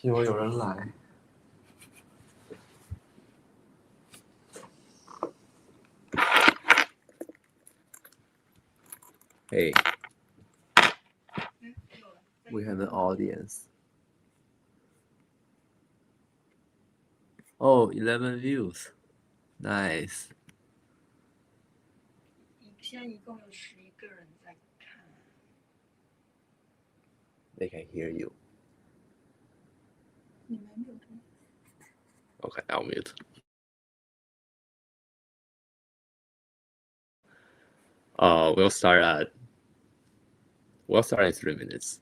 希望有人来。Hey, we have an audience. Oh, 11 views. Nice. 现在一共有11个人在看。They can hear you. 你们有吗？ Okay, I'll mute. We'll start in 3 minutes.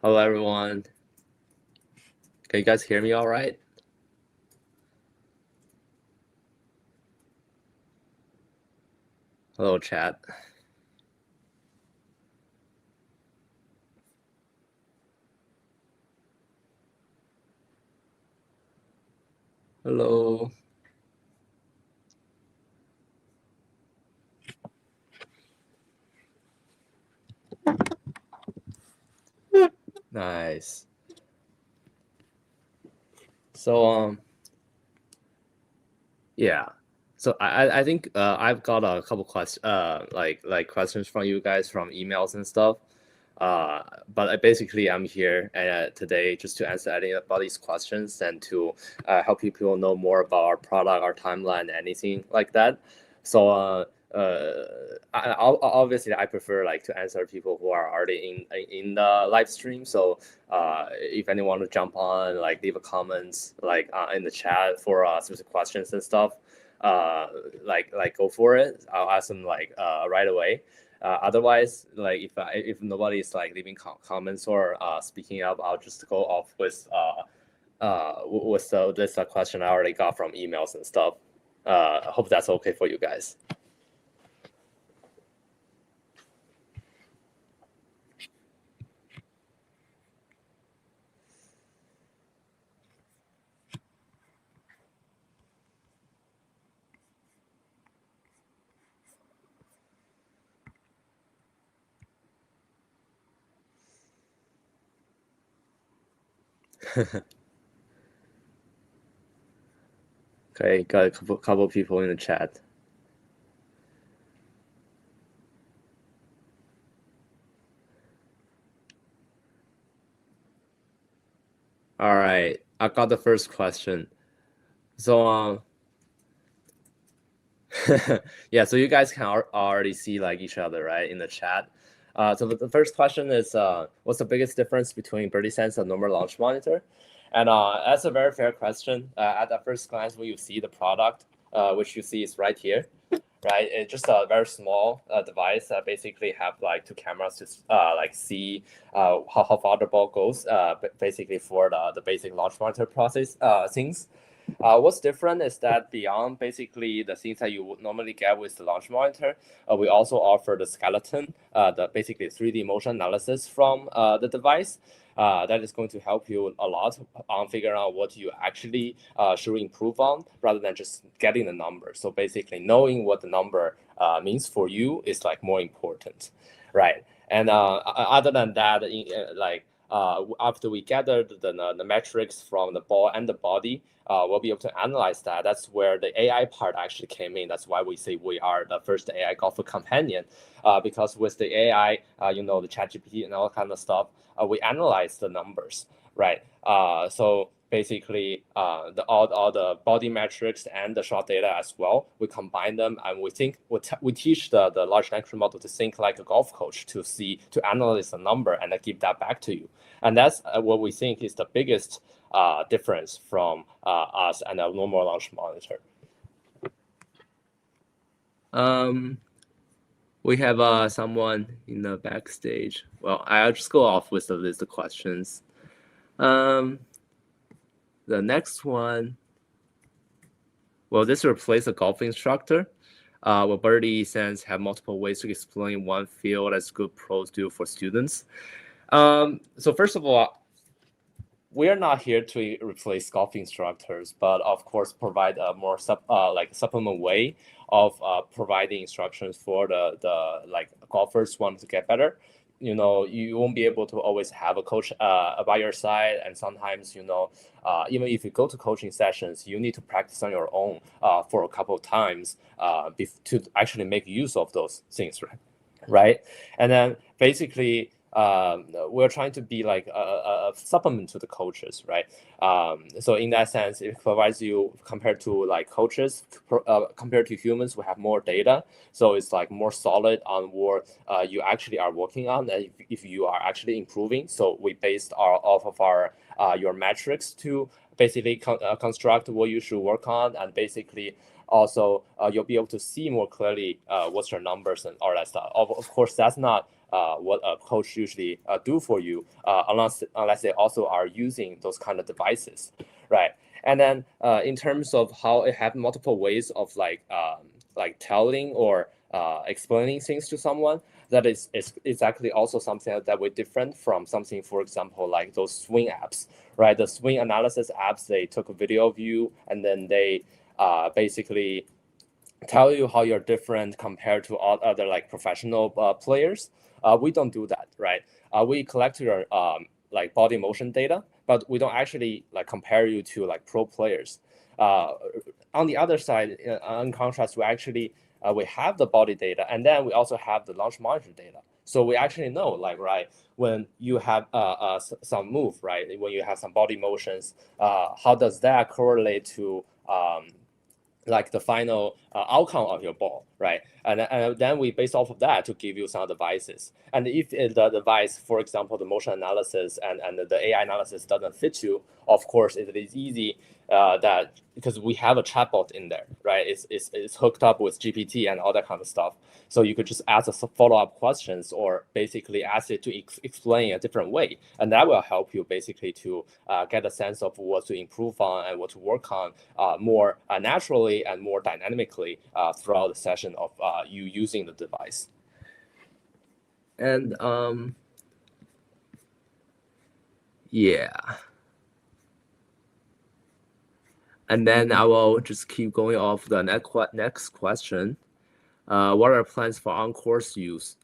Hello, everyone. Can you guys hear me all right? Hello, chat. Hello. Nice. So yeah. So I think I've got a couple questions like questions from you guys from emails and stuff. But basically I'm here today just to answer anybody's questions and to help people know more about our product, our timeline, anything like that. So obviously I prefer like to answer people who are already in the live stream. So if anyone want to jump on, like leave a comments like in the chat for specific questions and stuff, like go for it. I'll ask them like right away. Otherwise, like if nobody's like leaving comments or speaking up, I'll just go off with this question I already got from emails and stuff. I hope that's okay for you guys. Okay, got a couple people in the chat. All right, I got the first question. So yeah, so you guys can already see like each other, right, in the chat. So the first question is, what's the biggest difference between BirdieSense and normal launch monitor? And that's a very fair question. At the first glance, when you see the product, which you see is right here, right? It's just a very small device that basically have like 2 cameras to like see how far the ball goes, basically for the basic launch monitor process things. What's different is that beyond basically the things that you would normally get with the launch monitor, we also offer the skeleton, the basically 3D motion analysis from the device. That is going to help you a lot on figuring out what you actually should improve on rather than just getting the number. So basically knowing what the number means for you is like more important, right? And other than that, after we gathered the metrics from the ball and the body, we'll be able to analyze that. That's where the AI part actually came in. That's why we say we are the first AI golfer companion, because with the AI, the ChatGPT and all kind of stuff, we analyze the numbers, right? So basically, all the body metrics and the shot data as well, we combine them, and we teach the large language model to think like a golf coach to analyze the number and then give that back to you. And that's what we think is the biggest difference from us and a normal launch monitor. We have someone in the backstage. Well, I'll just go off with the list of questions. The next one. Will this replace a golf instructor? Will BirdieSense have multiple ways to explain one field as good pros do for students? So first of all, we are not here to replace golf instructors, but of course provide a more supplement way of providing instructions for the golfers who want to get better. You know, you won't be able to always have a coach by your side, and sometimes, you know, even if you go to coaching sessions, you need to practice on your own for a couple of times to actually make use of those things, right? And then basically, we're trying to be like a supplement to the coaches, right? So in that sense, it provides you, compared to like coaches, compared to humans, we have more data. So it's like more solid on what you actually are working on, and if you are actually improving. So we based off of our your metrics to basically construct what you should work on, and basically also you'll be able to see more clearly what's your numbers and all that stuff. Of course, that's not what a coach usually do for you, unless they also are using those kind of devices, right? And then in terms of how it have multiple ways of like telling or explaining things to someone, that is actually also something that we're different from something, for example, like those swing apps, right? The swing analysis apps, they took a video of you and then they basically tell you how you're different compared to all other like professional players. We don't do that, right? We collect your like body motion data, but we don't actually like compare you to like pro players. On the other side, in contrast, we actually we have the body data, and then we also have the launch monitor data. So we actually know, like, right, when you have some move, right, when you have some body motions, how does that correlate to like the final outcome of your ball, right? And then we base off of that to give you some devices. And if the device, for example, the motion analysis and the AI analysis doesn't fit you, of course, it is easy that because we have a chatbot in there, right? It's hooked up with GPT and all that kind of stuff. So you could just ask some follow-up questions or basically ask it to explain a different way. And that will help you basically to get a sense of what to improve on and what to work on more naturally and more dynamically throughout the session of you using the device. And yeah. And then I will just keep going off the next question. What are plans for on-course use?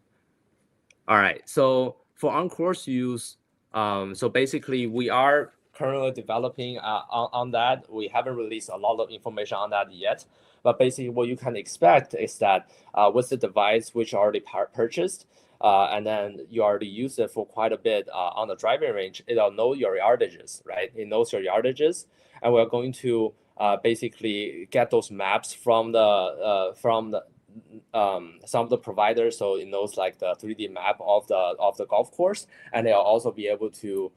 All right, so for on-course use, so basically we are currently developing on that. We haven't released a lot of information on that yet, but basically what you can expect is that with the device which already purchased, and then you already use it for quite a bit on the driving range, it'll know your yardages, right? It knows your yardages, and we're going to basically get those maps from the some of the providers, so it knows like the 3D map of the golf course, and they'll also be able to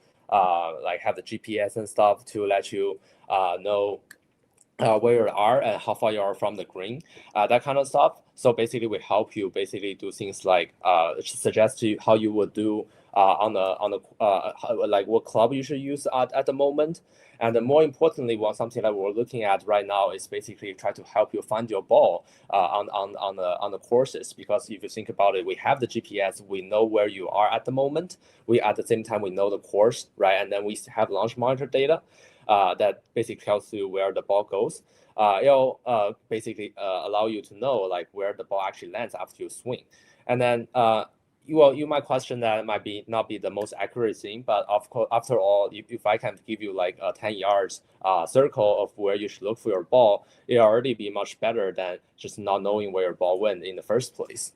like have the GPS and stuff to let you know where you are and how far you are from the green, that kind of stuff. So basically, we help you basically do things like suggest to you how you would do on the like what club you should use at the moment. And then more importantly, something that we're looking at right now is basically try to help you find your ball on the courses. Because if you think about it, we have the GPS, we know where you are at the moment. We at the same time we know the course, right? And then we have launch monitor data that basically tells you where the ball goes. It'll basically allow you to know like where the ball actually lands after you swing. And then you might question that it might not be the most accurate thing, but of course, after all, if I can give you like a 10 yards circle of where you should look for your ball, it'll already be much better than just not knowing where your ball went in the first place.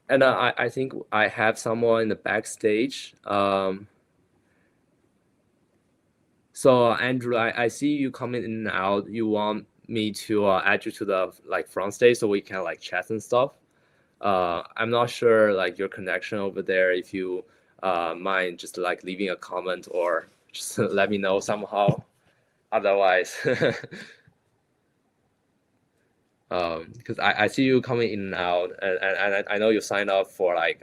And I think I have someone in the backstage. So Andrew, I see you coming in and out. You want me to add you to the like front stage so we can like chat and stuff. I'm not sure like your connection over there. If you mind just like leaving a comment or just let me know somehow. Otherwise, Because I see you coming in and out, and I know you signed up for like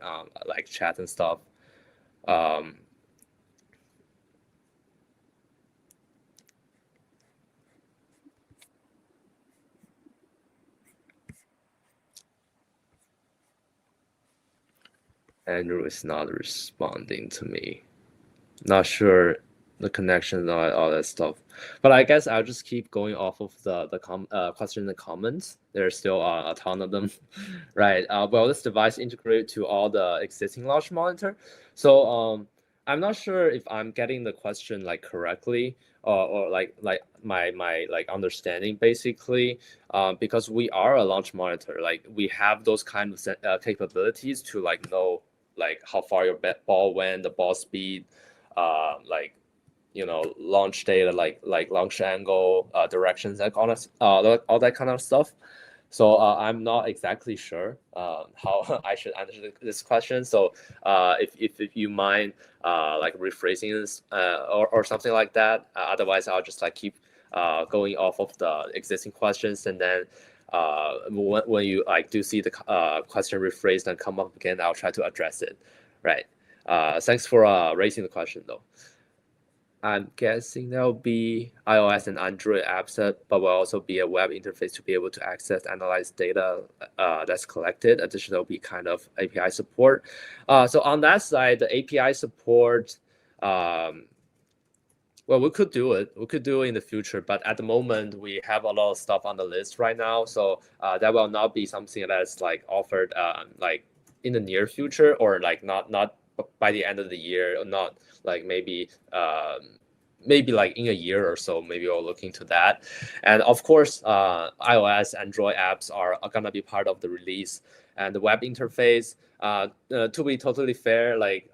chat and stuff. Andrew is not responding to me. Not sure the connection and all that stuff. But I guess I'll just keep going off of the question in the comments. There's still a ton of them, right? Well, this device integrated to all the existing launch monitor. So I'm not sure if I'm getting the question like correctly or like my like understanding basically, because we are a launch monitor. Like we have those kind of capabilities to like know like how far your ball went, the ball speed, like launch data, like launch angle, directions, like all that kind of stuff. So I'm not exactly sure how I should answer this question. So if you mind like rephrasing this or something like that. Otherwise, I'll just like keep going off of the existing questions, and then when you like do see the question rephrased and come up again, I'll try to address it. Right. Thanks for raising the question though. I'm guessing there'll be iOS and Android apps, but will also be a web interface to be able to access, analyze data that's collected. Additionally, there'll be kind of API support. So on that side, the API support, well, we could do it. We could do it in the future, but at the moment, we have a lot of stuff on the list right now. So that will not be something that's like offered like in the near future, or like not by the end of the year, or not like maybe like in a year or so, maybe we'll look into that. And of course, iOS, Android apps are going to be part of the release, and the web interface. To be totally fair, like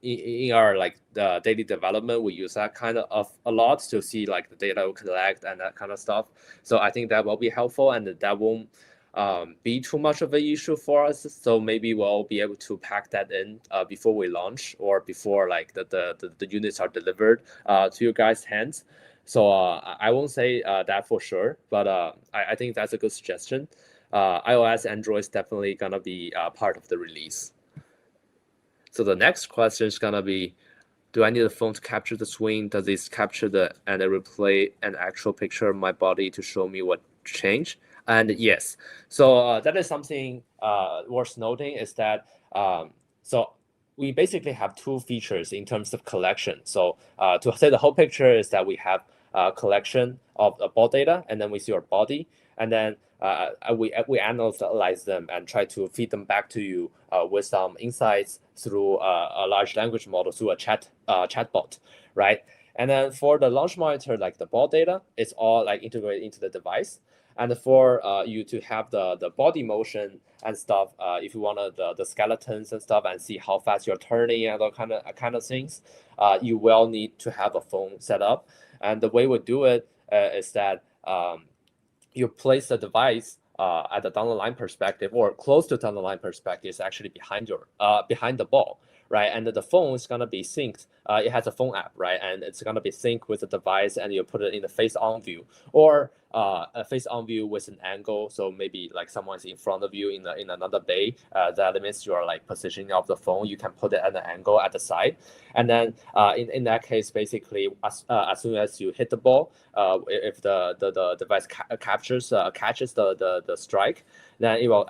in our like daily development, we use that kind of a lot to see like the data we collect and that kind of stuff. So I think that will be helpful, and that won't be too much of an issue for us. So maybe we'll be able to pack that in before we launch, or before like the units are delivered to you guys' hands. So I won't say that for sure, but I think that's a good suggestion. iOS, Android is definitely gonna be part of the release. So the next question is gonna be, do I need a phone to capture the swing? Does this capture and replay an actual picture of my body to show me what changed? And yes, so that is something worth noting, is that so we basically have two features in terms of collection. So to say the whole picture is that we have a collection of ball data, and then we see our body, and then we analyze them and try to feed them back to you with some insights through a large language model, through a chatbot, right? And then for the launch monitor, like the ball data, it's all like integrated into the device. And for you to have the body motion and stuff, if you want the skeletons and stuff, and see how fast you're turning and all kind of things, you will need to have a phone set up. And the way we do it is that you place the device at the down the line perspective, or close to down the line perspective, is actually behind the ball, right? And the phone is gonna be synced. It has a phone app, right? And it's gonna be synced with the device, and you put it in the face-on view, or a face-on view with an angle. So maybe like someone's in front of you in another bay. That limits your like positioning of the phone. You can put it at an angle at the side, and then in that case, basically, as soon as you hit the ball, if the device catches the strike, then it will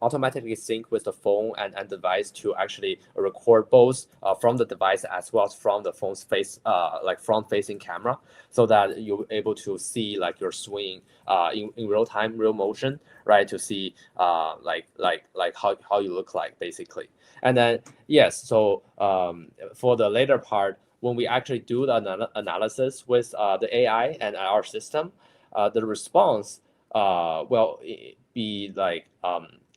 automatically sync with the phone and device to actually record both from the device as well as from the phone's face, like front-facing camera, so that you're able to see like your swing in real time, real motion, right? To see like how you look like, basically. And then yes, so for the later part, when we actually do the analysis with the AI and our system, the response will be like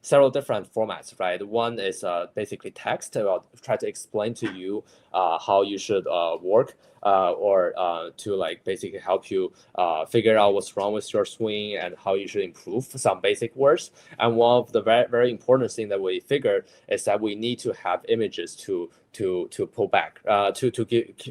several different formats, right? One is basically text. I'll try to explain to you how you should work, or to like basically help you figure out what's wrong with your swing and how you should improve some basic words. And one of the very, very important thing that we figured is that we need to have images to pull back, to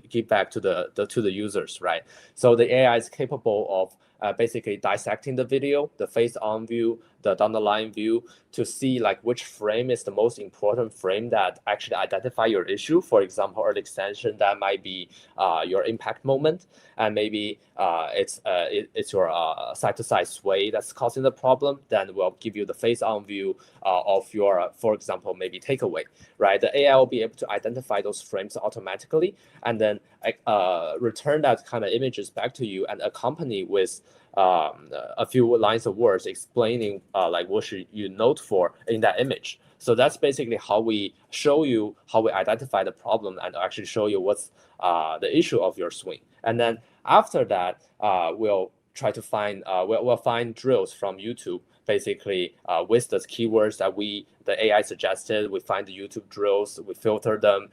give back to the users, right? So the AI is capable of basically dissecting the video, the face-on view, the down-the-line view, to see like which frame is the most important frame that actually identify your issue. For example, early extension, that might be your impact moment, and maybe it's your side-to-side sway that's causing the problem. Then we'll give you the face-on view of your, for example, maybe takeaway, right? The AI will be able to identify those frames automatically, and then return that kind of images back to you and accompany with a few lines of words explaining like what should you note for in that image. So that's basically how we show you how we identify the problem and actually show you what's the issue of your swing. And then after that, we'll try to find we'll find drills from YouTube, basically with the keywords that the AI suggested. We find the YouTube drills, we filter them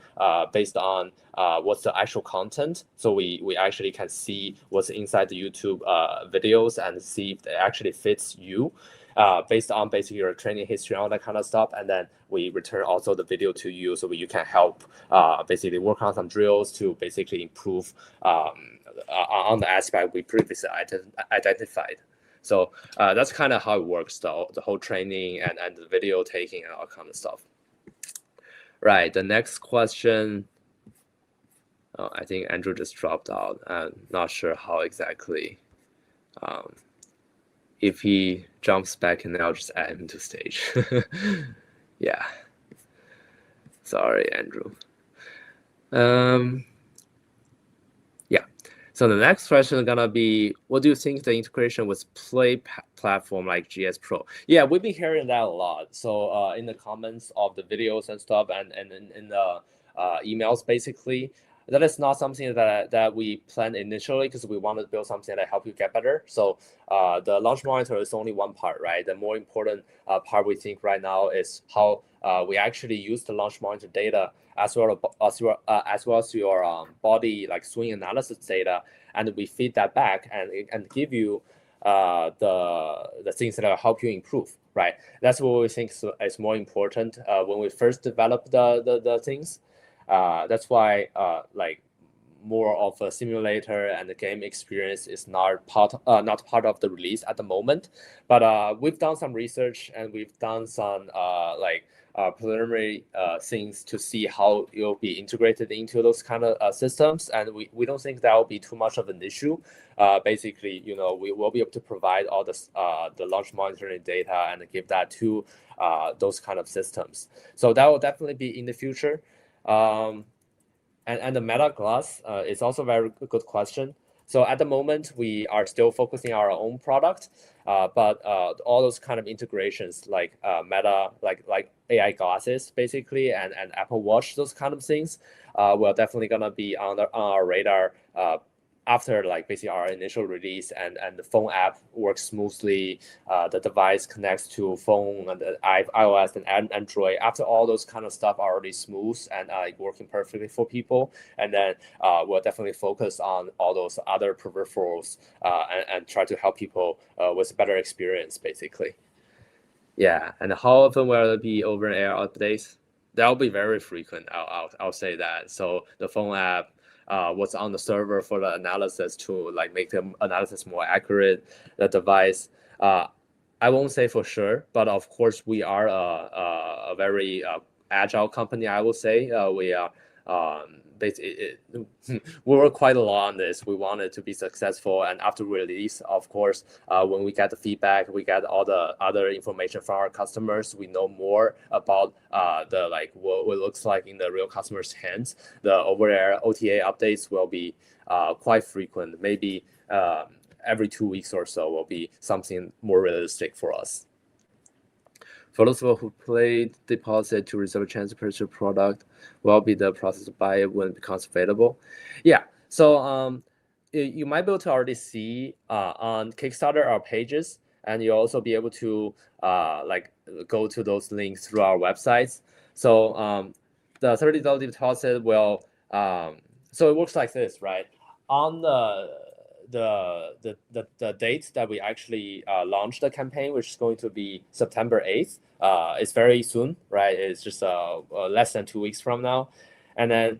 based on what's the actual content. So we actually can see what's inside the YouTube videos and see if it actually fits you based on basically your training history, all that kind of stuff. And then we return also the video to you so you can help basically work on some drills to basically improve on the aspect we previously identified. So that's kind of how it works, the whole training and the video taking and all kind of stuff. Right, the next question. Oh, I think Andrew just dropped out. I'm not sure how exactly. If he jumps back in, I'll just add him to stage. Yeah. Sorry, Andrew. Yeah. So the next question is gonna be, what do you think the integration with Play platform like GS Pro? Yeah, we've been hearing that a lot. So in the comments of the videos and stuff, and in the emails, basically, that is not something that we planned initially, because we wanted to build something that help you get better. So the launch monitor is only one part, right? The more important part we think right now is how we actually use the launch monitor data as well as your body like swing analysis data, and we feed that back and give you the things that will help you improve, right? That's what we think is more important when we first develop the things. That's why like more of a simulator and the game experience is not part of the release at the moment. But we've done some research and we've done some preliminary things to see how it will be integrated into those kind of systems, and we don't think that will be too much of an issue. Basically, we will be able to provide all the launch monitoring data and give that to those kind of systems. So that will definitely be in the future. And the Meta Glass is also a very good question. So at the moment, we are still focusing on our own product, but all those kind of integrations like Meta, like AI glasses, basically, and Apple Watch, those kind of things, will definitely gonna be on our radar after basically our initial release, and the phone app works smoothly. The device connects to phone and iOS and Android. After all those kind of stuff are already smooth and working perfectly for people, and then we'll definitely focus on all those other peripherals and try to help people with a better experience, basically. Yeah, and how often will there be over-air updates? That'll be very frequent. I'll say that. So the phone app, what's on the server for the analysis to make the analysis more accurate. The device, I won't say for sure, but of course we are a very agile company. I will say we are. We work quite a lot on this. We want it to be successful, and after release, of course, when we get the feedback, we get all the other information from our customers. We know more about what it looks like in the real customers' hands. The over-air OTA updates will be quite frequent. Maybe every 2 weeks or so will be something more realistic for us. For those who played deposit to reserve a chance to purchase a product, will be the process to buy it when it becomes available. Yeah, so you might be able to already see on Kickstarter our pages, and you'll also be able to go to those links through our websites. So the $30 deposit will, so it works like this, right? On the date that we actually launched the campaign, which is going to be September 8th. It's very soon, right? It's just less than 2 weeks from now. And then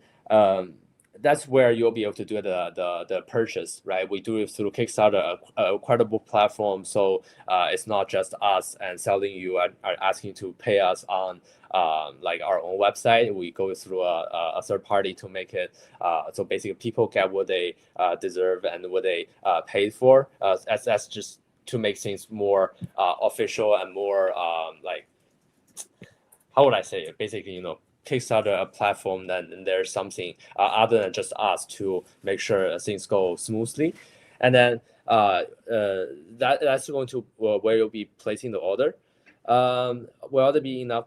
that's where you'll be able to do the purchase, right? We do it through Kickstarter, a credible platform, so it's not just us and selling you are asking to pay us on like our own website. We go through a third party to make it so basically people get what they deserve and what they paid for. That's just to make things more official and more like, how would I say it? Basically, you know, Kickstarter a platform, then there's something other than just us to make sure things go smoothly, and then that's going to where you'll be placing the order. Will there be enough?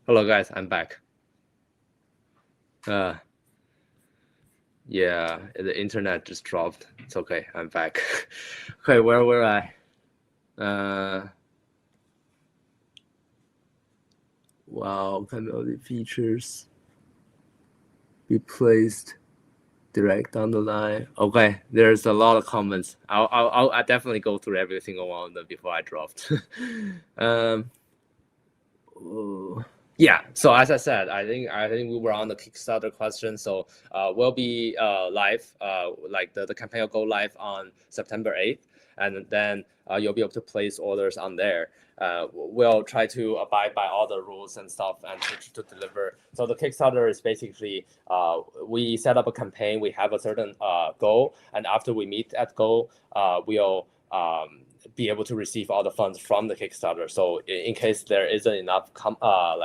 Hello guys, I'm back. Yeah, the internet just dropped. It's okay, I'm back. Okay, where were I? Wow, can all the features be placed direct on the line? Okay, there's a lot of comments. I'll definitely go through every single one of them before I dropped. Yeah, so as I said, I think we were on the Kickstarter question. So we'll be live, like the campaign will go live on September 8th, and then you'll be able to place orders on there. We'll try to abide by all the rules and stuff and to deliver. So the Kickstarter is basically we set up a campaign, we have a certain goal, and after we meet that goal, we'll be able to receive all the funds from the Kickstarter. So in case there isn't enough come out,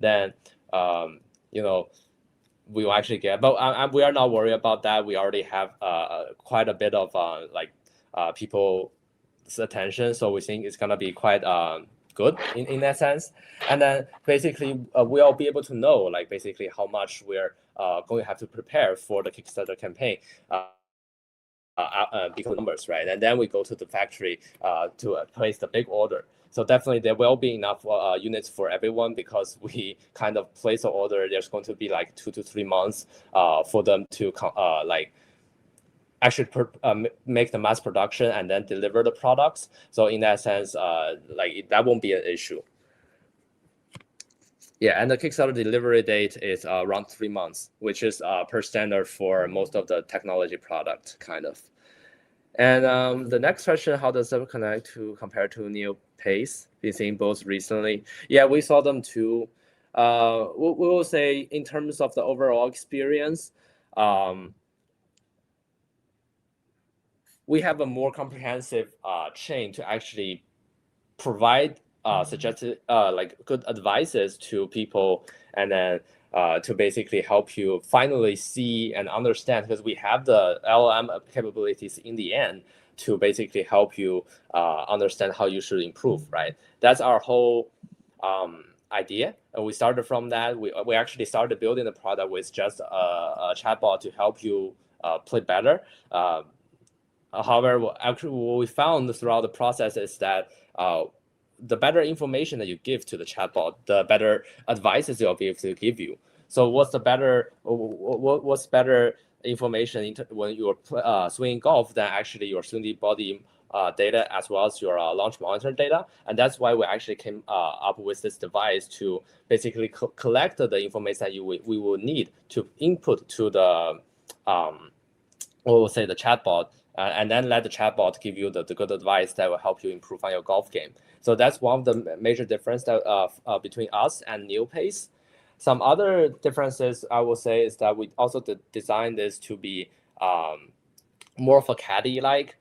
then you know, we will actually get. But we are not worried about that. We already have quite a bit of people's attention, so we think it's gonna be quite good in that sense. And then basically we'll be able to know like basically how much we're going to have to prepare for the Kickstarter campaign. Because numbers, right? And then we go to the factory to place the big order. So definitely there will be enough units for everyone because we kind of place an order. There's going to be like 2 to 3 months for them to like actually make the mass production and then deliver the products. So in that sense, like that won't be an issue. Yeah, and the Kickstarter delivery date is around 3 months, which is per standard for most of the technology product, kind of. And the next question, how does it connect to compare to NeoPace? Been seeing both recently. Yeah, we saw them too. We will say in terms of the overall experience, we have a more comprehensive chain to actually provide suggested like good advices to people, and then to basically help you finally see and understand, because we have the LLM capabilities in the end to basically help you understand how you should improve, right? That's our whole idea. And we started from that. We actually started building the product with just a chatbot to help you play better. However, actually, what we found throughout the process is that the better information that you give to the chatbot, the better advices they'll be able to give you. So what's better information when you're swinging golf than actually your swing body data as well as your launch monitor data? And that's why we actually came up with this device to basically collect the information that we will need to input to the we'll say the chatbot, and then let the chatbot give you the good advice that will help you improve on your golf game. So that's one of the major differences between us and NeoPace. Some other differences I will say is that we also designed this to be more of a caddy-like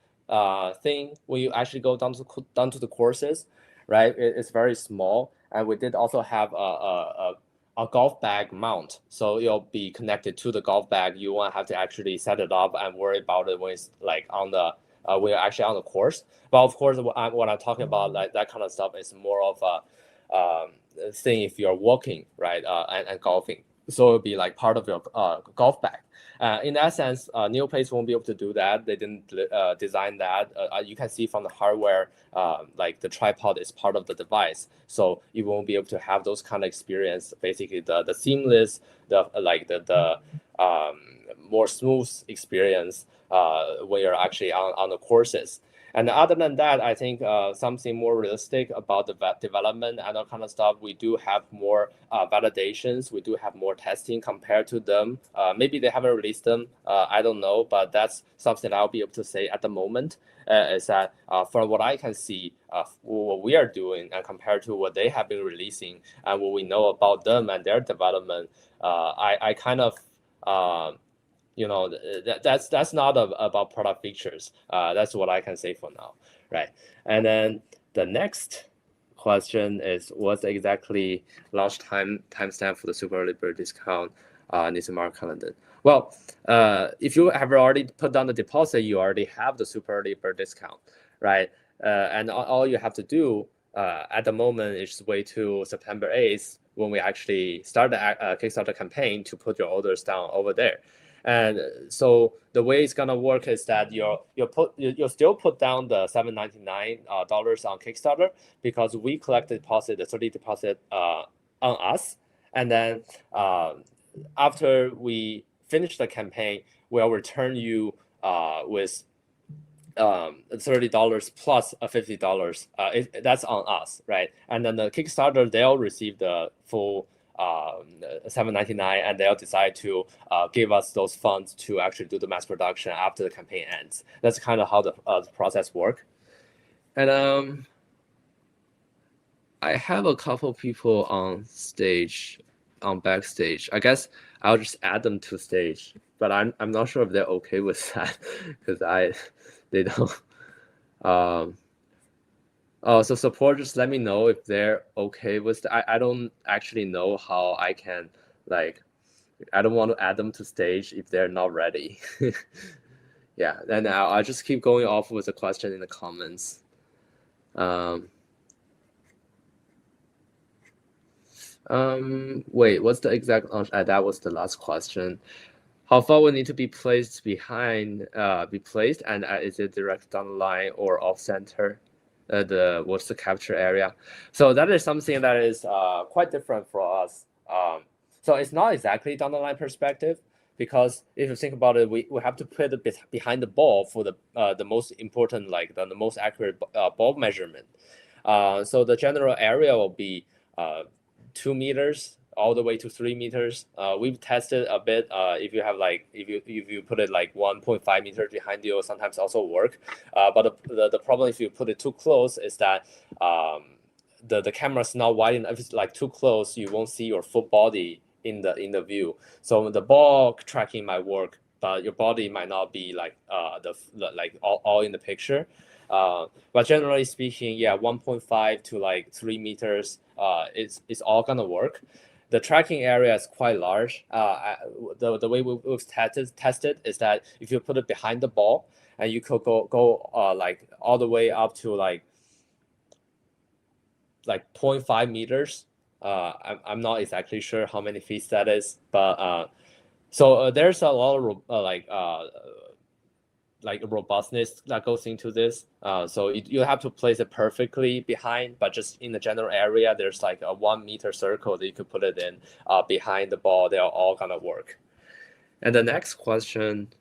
thing when you actually go down to the courses, right? It's very small, and we did also have a golf bag mount, so it'll be connected to the golf bag. You won't have to actually set it up and worry about it when it's like on the when you're actually on the course. But of course, what I'm talking about, like that kind of stuff, is more of a thing if you're walking, right, and golfing. So it'll be like part of your golf bag. In that sense, NeoPace won't be able to do that. They didn't design that. You can see from the hardware, like the tripod is part of the device, so you won't be able to have those kind of experience. Basically, the seamless, the more smooth experience when you're actually on the courses. And other than that, I think something more realistic about the development and that kind of stuff, we do have more validations. We do have more testing compared to them. Maybe they haven't released them. I don't know, but that's something I'll be able to say at the moment, is that from what I can see, what we are doing and compared to what they have been releasing and what we know about them and their development, I kind of that's not about product features. That's what I can say for now, right? And then the next question is, what's exactly launch timestamp for the super early bird discount needs to mark calendar? Well, if you have already put down the deposit, you already have the super early bird discount, right? And all you have to do at the moment is just wait till September 8th when we actually start the Kickstarter campaign to put your orders down over there. And so the way it's gonna work is that you'll still put down the $799 on Kickstarter, because we collect the deposit, the 30 deposit on us, and then after we finish the campaign, we'll return you with $30 plus a $50. That's on us, right? And then the Kickstarter, they'll receive the full $799, and they'll decide to give us those funds to actually do the mass production after the campaign ends. That's kind of how the process works. And I have a couple people on stage, on backstage. I guess I'll just add them to stage, but I'm not sure if they're okay with that, because they don't. So support, just let me know if they're okay with that. I don't actually know how I can, like, I don't want to add them to stage if they're not ready. Yeah, then I'll just keep going off with the question in the comments. Wait, what's the exact launch? That was the last question. How far will need to be placed behind, and is it direct down the line or off center? What's the capture area? So that is something that is quite different for us. So it's not exactly down the line perspective, because if you think about it, we have to put it behind the ball for the most important, like the most accurate ball measurement. So the general area will be 2 meters all the way to 3 meters. We've tested a bit. If you have like if you put it like 1.5 meters behind you, sometimes also work. But the problem if you put it too close is that the camera's not wide enough. If it's like too close, you won't see your full body in the view. So the ball tracking might work, but your body might not be like the like all in the picture. But generally speaking, yeah, 1.5 to like 3 meters, it's all gonna work. The tracking area is quite large. The way we've tested is that if you put it behind the ball and you could go like all the way up to like 0.5 meters. I'm not exactly sure how many feet that is, but so there's a lot of like robustness that goes into this. So you have to place it perfectly behind, but just in the general area, there's like a 1 meter circle that you could put it in behind the ball. They're all gonna work. And the next question,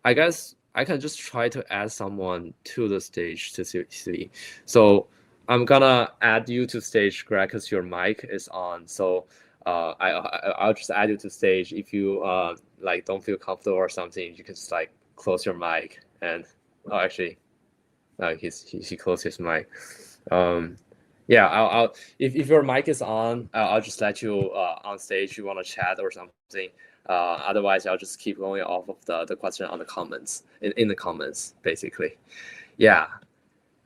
I guess I can just try to add someone to the stage to see. So I'm gonna add you to stage, Greg, because your mic is on. So I'll just add you to stage. If you like don't feel comfortable or something, you can just like close your mic and actually he closed his mic. Yeah, I'll if your mic is on, I'll just let you on stage if you want to chat or something. Otherwise I'll just keep going off of the question on the comments in the comments basically. Yeah.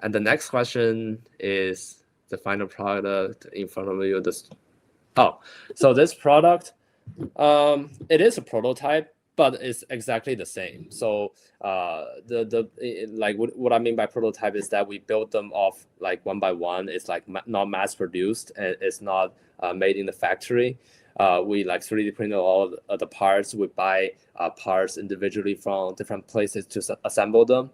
And the next question is the final product in front of you. So this product, it is a prototype, but it's exactly the same. So like what I mean by prototype is that we built them off like one by one. It's like not mass produced, and it's not made in the factory. We like 3D printed all the parts. We buy parts individually from different places to assemble them.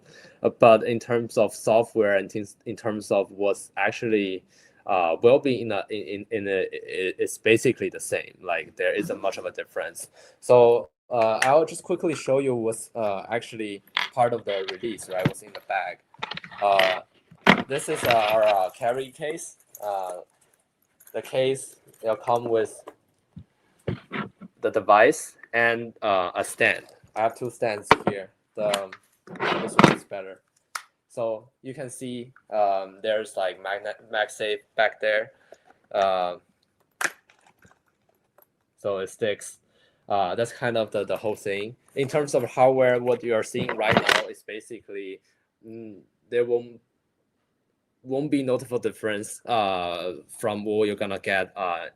But in terms of software and in terms of what's actually will be it's basically the same. Like there isn't much of a difference. So I'll just quickly show you what's actually part of the release, right? What's in the bag. This is our carry case. The case will come with the device and a stand. I have two stands here. This one is better. So you can see there's like MagSafe back there. So it sticks. That's kind of the whole thing. In terms of hardware, what you are seeing right now is basically there won't be notable difference from what you're gonna get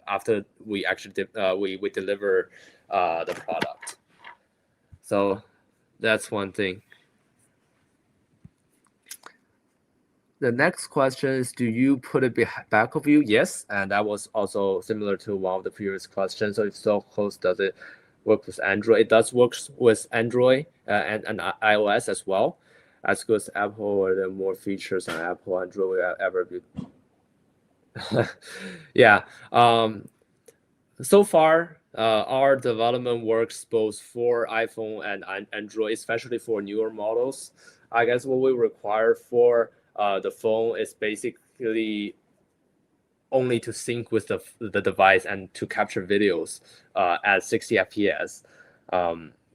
after we actually we deliver the product. So that's one thing. The next question is, do you put it back of you? Yes, and that was also similar to one of the previous questions. So if so close, does it work with Android? It does work with Android and iOS as well. As good as Apple, or there more features on Apple Android will ever be. Yeah. So far, our development works both for iPhone and Android, especially for newer models. I guess what we require for the phone is basically only to sync with the device and to capture videos at 60 FPS,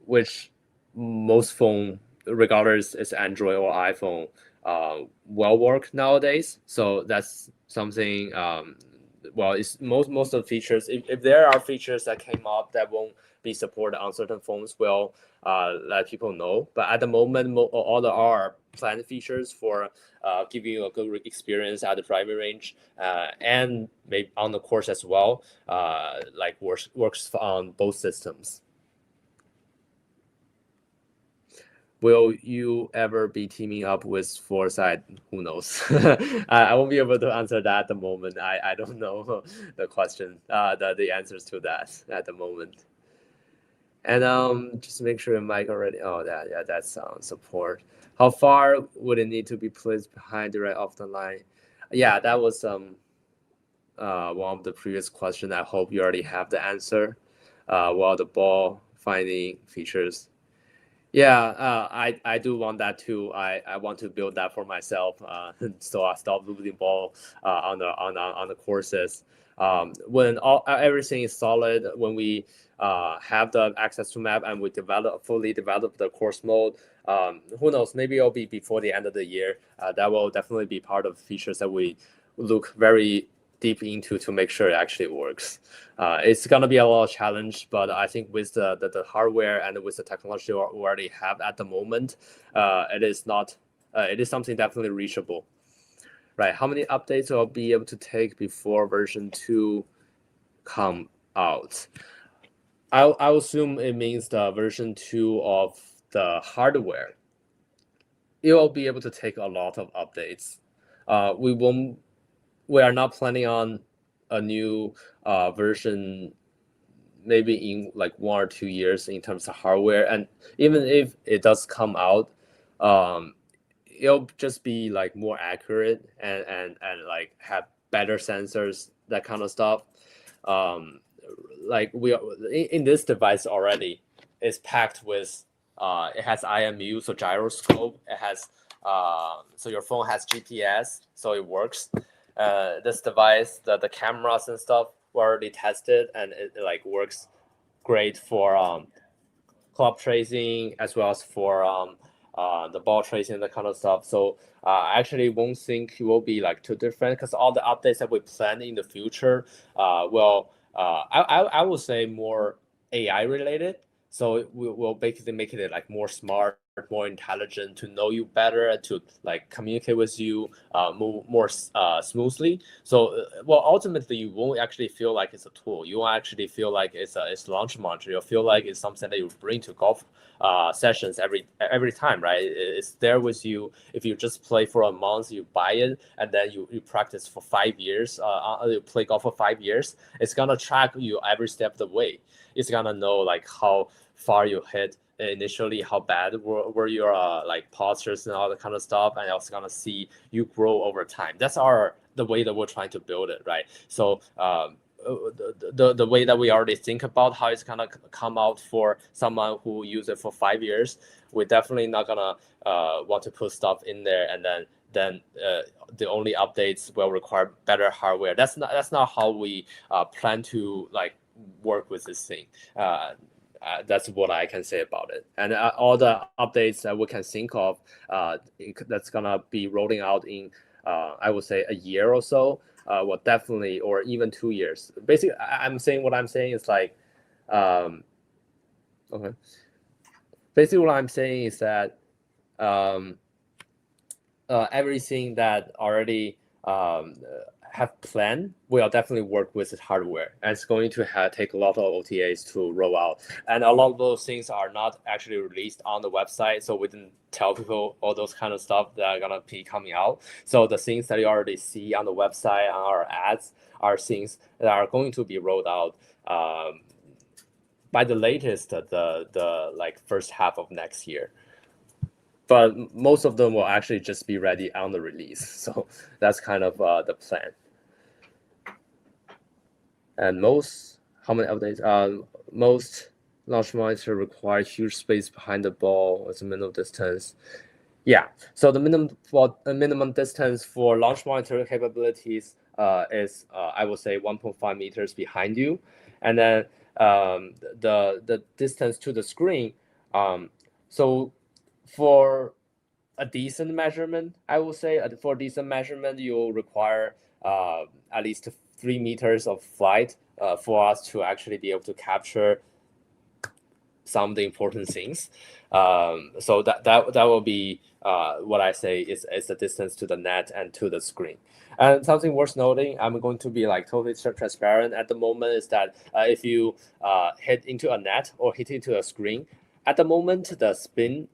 which most phone, regardless it's Android or iPhone, will work nowadays. So that's something. Well, it's most of the features. If there are features that came up that won't be supported on certain phones, we'll let people know. But at the moment, all our planned features for giving you a good experience at the driving range and maybe on the course as well, like works on both systems. Will you ever be teaming up with Foresight? Who knows? I won't be able to answer that at the moment. I don't know the question, the answers to that at the moment. And just make sure your mic already. Oh, yeah, that's support. How far would it need to be placed behind direct off the line? Yeah, that was one of the previous questions. I hope you already have the answer. Well, the ball finding features. Yeah, I do want that too. I want to build that for myself, so I stop losing ball on the courses. When everything is solid, when we have the access to map and we fully develop the course mode, who knows, maybe it'll be before the end of the year. That will definitely be part of the features that we look very deep into to make sure it actually works. It's gonna be a lot of challenge, but I think with the hardware and with the technology we already have at the moment, it is not. It is something definitely reachable. Right? How many updates will be able to take before version 2 come out? I assume it means the version 2 of the hardware. It will be able to take a lot of updates. We are not planning on a new version maybe in like 1 or 2 years in terms of hardware, and even if it does come out, it'll just be like more accurate and like have better sensors, that kind of stuff. Like we are in this device already is packed with it has IMU, so gyroscope. It has so your phone has GPS, so it works. This device, the cameras and stuff were already tested, and it like works great for club tracing as well as for the ball tracing, that kind of stuff. So I actually won't think it will be like too different, because all the updates that we plan in the future will I would say more AI related. So it will basically make it like more smart, more intelligent, to know you better, and to like communicate with you more smoothly. So well, ultimately you won't actually feel like it's a tool. You won't actually feel like it's launch monitor. You'll feel like it's something that you bring to golf sessions every time, right? It's there with you. If you just play for a month, you buy it, and then you practice for 5 years, you play golf for 5 years, it's gonna track you every step of the way. It's gonna know like how far you hit initially, how bad were your like postures and all that kind of stuff, and it's gonna see you grow over time. That's the way that we're trying to build it, right? So the way that we already think about how it's gonna come out for someone who use it for 5 years, we're definitely not gonna want to put stuff in there and then the only updates will require better hardware. That's not how we plan to like work with this thing. That's what I can say about it. And all the updates that we can think of that's gonna be rolling out in I would say a year or so, well, definitely, or even 2 years. Basically, I'm saying what I'm saying is like, okay. Basically, what I'm saying is that everything that already have planned will definitely work with the hardware, and it's going to take a lot of OTAs to roll out, and a lot of those things are not actually released on the website, so we didn't tell people all those kind of stuff that are gonna be coming out. So the things that you already see on the website, on our ads, are things that are going to be rolled out by the latest the like first half of next year. But most of them will actually just be ready on the release. So that's kind of the plan. And how many updates? Most launch monitor require huge space behind the ball as a minimum distance. Yeah, so the minimum distance for launch monitor capabilities is I would say 1.5 meters behind you, and then the distance to the screen. So for a decent measurement, I will say for a decent measurement, you'll require at least 3 meters of flight for us to actually be able to capture some of the important things. So that will be what I say is the distance to the net and to the screen. And something worth noting, I'm going to be like totally transparent at the moment, is that if you hit into a net or hit into a screen, at the moment the spin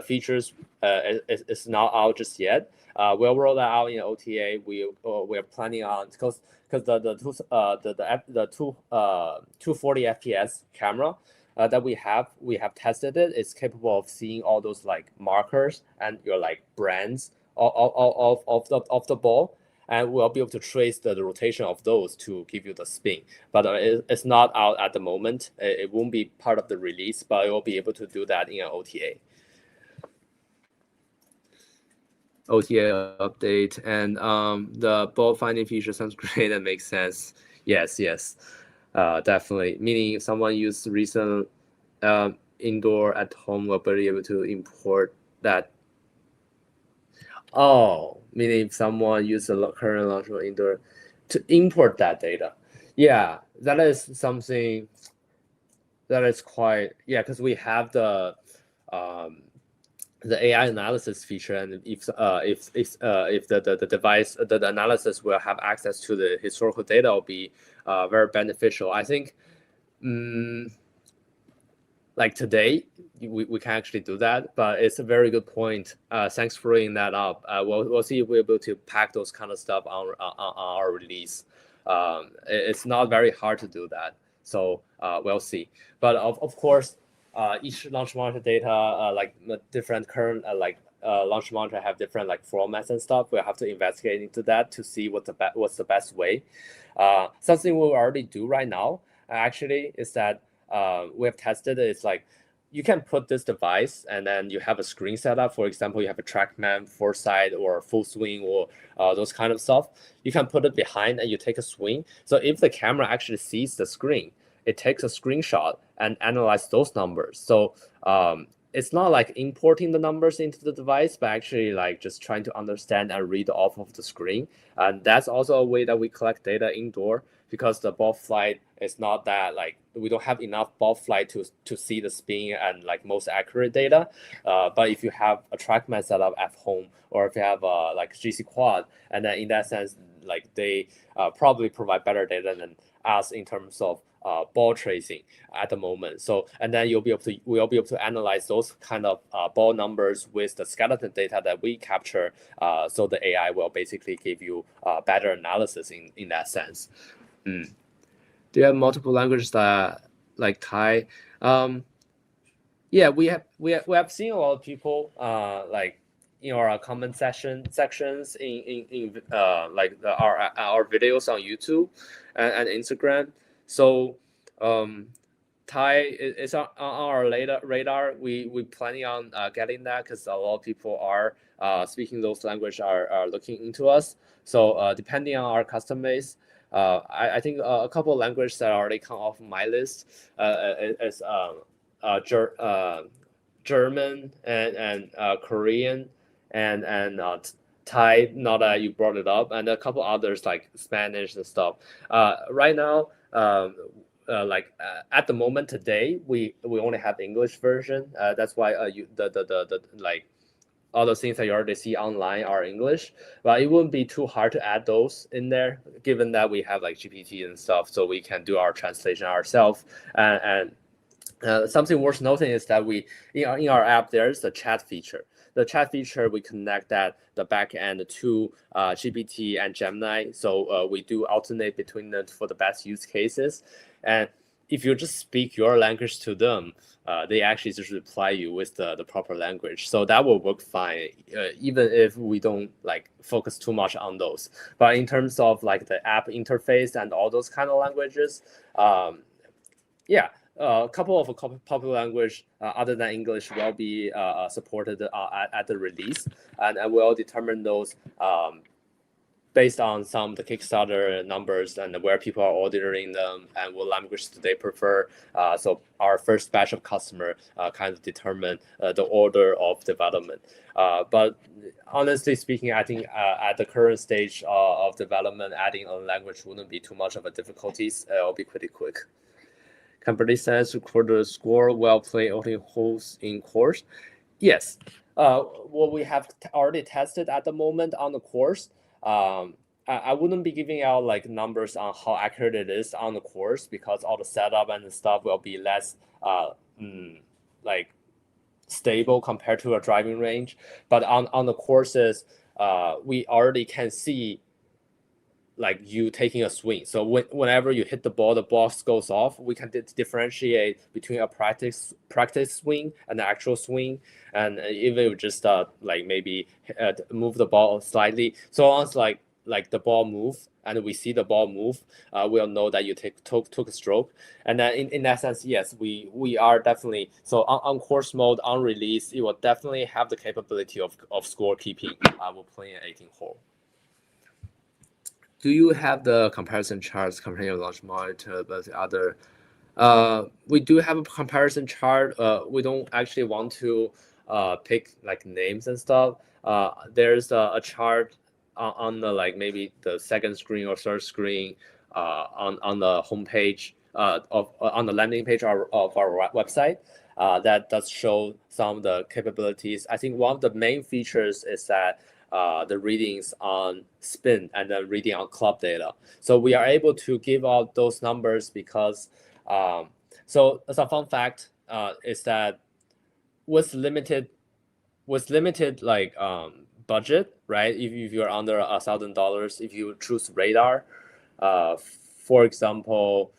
features is not out just yet. We'll roll that out in OTA. We're planning on, because the 240 FPS camera that we have tested it. It's capable of seeing all those like markers and your like brands of the ball, and we'll be able to trace the rotation of those to give you the spin. But it's not out at the moment. It won't be part of the release, but it will be able to do that in an OTA. OTA update, and the ball finding feature sounds great and makes sense. Yes, definitely. Meaning someone used recent indoor at home will be able to import that. Oh, meaning someone used the current launch mode indoor to import that data. Yeah, that is something that is quite, yeah, because we have the AI analysis feature, and if the device the analysis will have access to the historical data, will be very beneficial. I think like today we can actually do that, but it's a very good point. Thanks for bringing that up. We'll see if we're able to pack those kind of stuff on our release. It's not very hard to do that, so we'll see. But of course, each launch monitor data, like different current launch monitor have different like formats and stuff. We'll have to investigate into that to see what's the best way. Something we already do right now actually is that we have tested it. It's like you can put this device and then you have a screen setup. For example, you have a TrackMan foresight or full swing or those kind of stuff. You can put it behind and you take a swing. So if the camera actually sees the screen, it takes a screenshot and analyze those numbers. So it's not like importing the numbers into the device, but actually like just trying to understand and read off of the screen. And that's also a way that we collect data indoor, because the ball flight is not that like we don't have enough ball flight to see the spin and like most accurate data. But if you have a TrackMan setup at home, or if you have like GC Quad, and then in that sense, like they probably provide better data than us in terms of ball tracing at the moment. So, and then we'll be able to analyze those kind of ball numbers with the skeleton data that we capture. So the AI will basically give you better analysis in that sense. Do you have multiple languages that like Thai? Yeah, we have seen a lot of people like in our comment sections in like our videos on YouTube and Instagram. So Thai is on our radar. We planning on getting that, because a lot of people are speaking those languages, are looking into us. So depending on our customer base, I think a couple of languages that already come off my list is German and Korean and Thai. Now that you brought it up, and a couple others like Spanish and stuff. Right now, at the moment today, we only have the English version. That's why the like all those things that you already see online are English, but it wouldn't be too hard to add those in there, given that we have like GPT and stuff, so we can do our translation ourselves. And something worth noting is that we in our app there's the chat feature. The chat feature, we connect the back end to GPT and Gemini, so we do alternate between them for the best use cases. And if you just speak your language to them, they actually just reply you with the proper language. So that will work fine, even if we don't like focus too much on those. But in terms of like the app interface and all those kind of languages, yeah, a couple of popular language other than English will be supported at the release, and we'll determine those based on some of the Kickstarter numbers and where people are ordering them and what language do they prefer. So our first batch of customer kind of determine the order of development. But honestly speaking, I think at the current stage of development, adding a language wouldn't be too much of a difficulties. It'll be pretty quick. Can BirdieSense record the score while playing opening holes in course? Yes. What we have already tested at the moment on the course, I wouldn't be giving out like numbers on how accurate it is on the course, because all the setup and the stuff will be less like stable compared to a driving range. But on the courses, we already can see like you taking a swing. So whenever you hit the ball goes off. We can differentiate between a practice swing and the actual swing, and even if just like maybe move the ball slightly. So once like the ball move and we see the ball move, we'll know that you took a stroke. And then in that sense, yes, we are definitely, so on course mode, on release, it will definitely have the capability of score keeping. We're playing an 18 hole. do you have the comparison charts comparing your launch monitor with the other? We do have a comparison chart. We don't actually want to pick like names and stuff. There's a chart on the like maybe the second screen or third screen on the homepage on the landing page of our website. That does show some of the capabilities. I think one of the main features is that the readings on spin and the reading on club data. So we are able to give out those numbers because so as a fun fact is that with limited like budget, right? If you're under $1,000, if you choose radar, for example,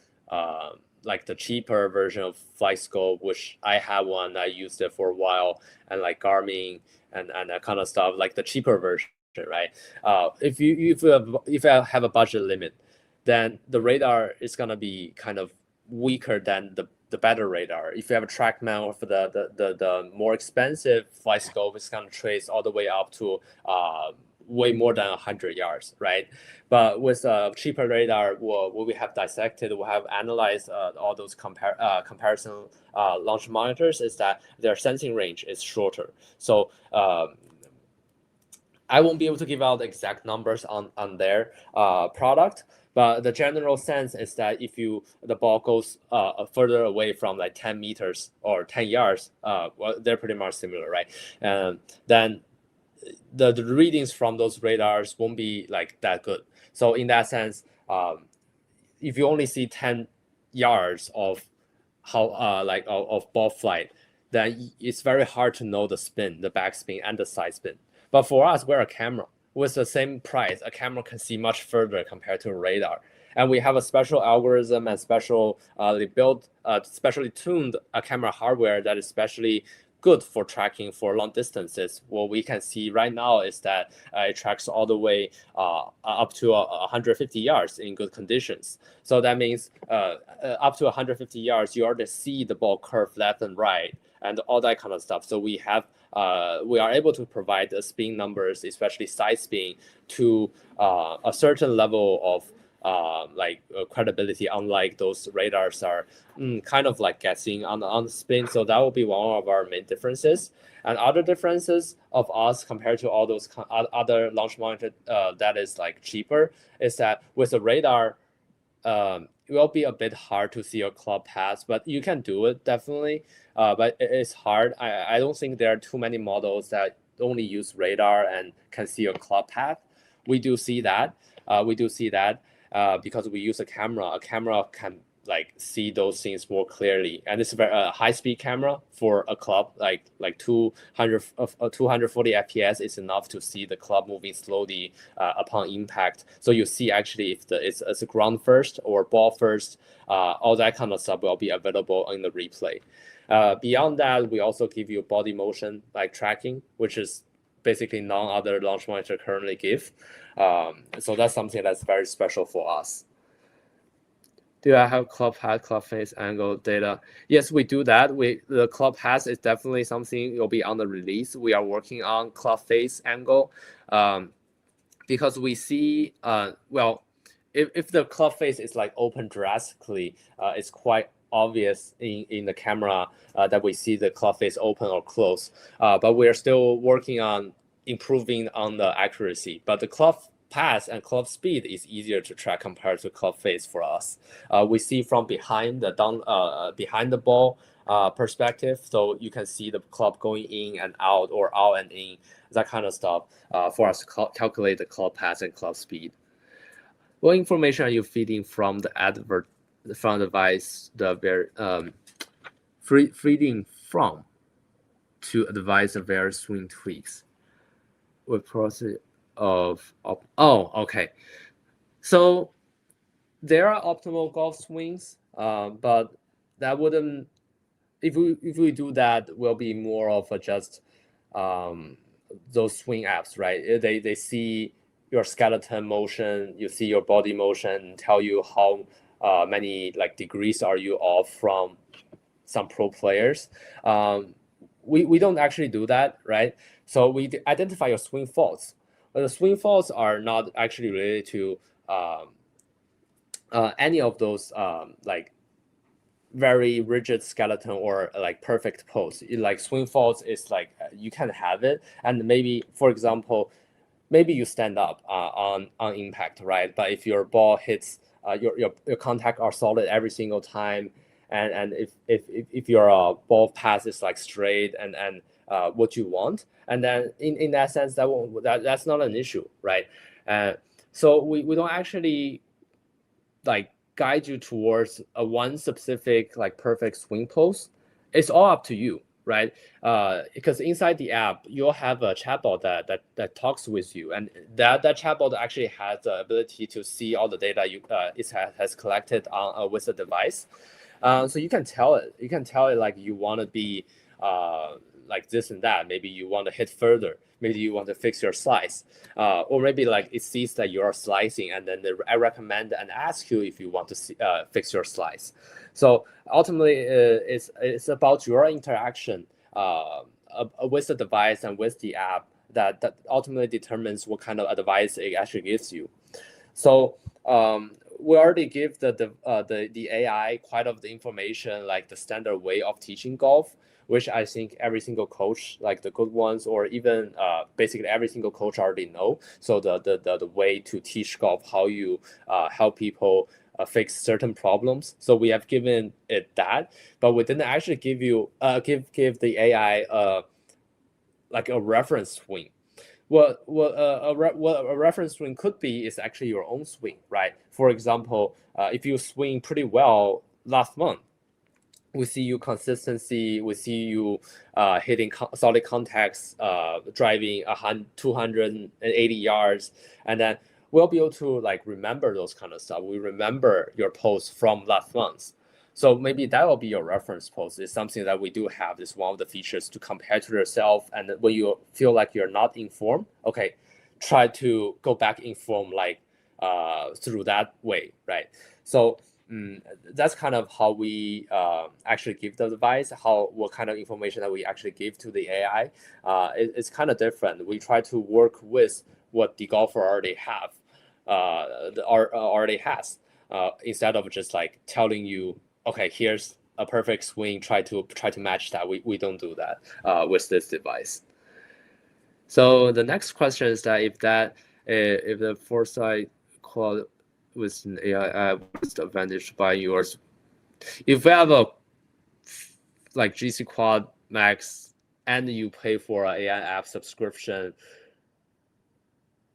like the cheaper version of FlightScope, which I have one, I used it for a while, and like Garmin and that kind of stuff, like the cheaper version, right? If you have a budget limit, then the radar is gonna be kind of weaker than the better radar. If you have a TrackMan for the more expensive FlightScope, it's gonna trace all the way up to way more than 100 yards, right? But with a cheaper radar, what we have dissected, we have analyzed all those comparison launch monitors, is that their sensing range is shorter. So I won't be able to give out exact numbers on their product, but the general sense is that if the ball goes further away from like 10 meters or 10 yards, well, they're pretty much similar, right? Then the readings from those radars won't be like that good. So in that sense, if you only see 10 yards of of ball flight, then it's very hard to know the spin, the backspin, and the side spin. But for us, we're a camera. With the same price, a camera can see much further compared to a radar. And we have a special algorithm and specially tuned camera hardware that is specially good for tracking for long distances. What we can see right now is that it tracks all the way up to 150 yards in good conditions. So that means up to 150 yards, you already see the ball curve left and right and all that kind of stuff. So we are able to provide the spin numbers, especially side spin, to a certain level of credibility, unlike those radars are kind of like guessing on the spin. So that will be one of our main differences. And other differences of us compared to all those other launch monitor that is like cheaper is that with a radar, it will be a bit hard to see your club paths, but you can do it definitely. But it's hard. I don't think there are too many models that only use radar and can see your club path. We do see that. Because we use a camera. A camera can like see those things more clearly, and it's a very high-speed camera for a club. Like 240 FPS is enough to see the club moving slowly upon impact. So you see actually if it's a ground first or ball first, all that kind of stuff will be available in the replay. Beyond that, we also give you body motion like tracking, which is basically none other launch monitor currently give. So that's something that's very special for us. Do I have club head, club face, angle data? Yes, we do that. The club head is definitely something will be on the release. We are working on club face angle because we see, if the club face is like open drastically, it's quite obvious in the camera that we see the club face open or close. But we're still working on improving on the accuracy. But the club path and club speed is easier to track compared to club face for us. We see from behind the ball perspective, so you can see the club going in and out or out and in, that kind of stuff for us to calculate the club path and club speed. What information are you feeding from the device, feeding from to advise the various swing tweaks with process of okay. So there are optimal golf swings, but that wouldn't, if we do that, will be more of a just those swing apps, right? They see your skeleton motion, you see your body motion, tell you how many like degrees are you off from some pro players. We don't actually do that, right? So we identify your swing faults. But the swing faults are not actually related to any of those like very rigid skeleton or like perfect pose. Like swing faults is like you can have it, and maybe, for example, maybe you stand up on impact, right? But if your ball hits your contact are solid every single time, and if your ball pass is like straight and what you want, and then in that sense that's not an issue, right? So we don't actually like guide you towards a one specific like perfect swing pose. It's all up to you, right? Because inside the app you'll have a chatbot that talks with you, and that chatbot actually has the ability to see all the data it has collected on with the device. So you can tell it like you want to be like this and that. Maybe you want to hit further. Maybe you want to fix your slice, or maybe like it sees that you are slicing, and then I recommend and ask you if you want to fix your slice. So ultimately, it's about your interaction with the device and with the app that ultimately determines what kind of advice it actually gives you. So we already give the AI quite of the information, like the standard way of teaching golf, which I think every single coach, like the good ones, or even basically every single coach already know. So the way to teach golf, how you help people fix certain problems. So we have given it that, but we didn't actually give the AI like a reference swing. What a reference swing could be is actually your own swing, right? For example, if you swing pretty well last month, we see you consistency, we see you hitting solid contacts, driving 280 yards, and then we'll be able to like remember those kind of stuff. We remember your post from last month. So maybe that will be your reference post. It's something that we do have. This one of the features to compare to yourself. And when you feel like you're not informed, okay, try to go back informed like through that way, right? So that's kind of how we actually give the advice, what kind of information that we actually give to the AI. It's kind of different. We try to work with what the golfer already already has, instead of just like telling you, okay, here's a perfect swing, try to match that. We don't do that with this device. So the next question is that if the foresight quad with an AI app is the advantage by yours. If we have a like GC Quad Max and you pay for an AI app subscription,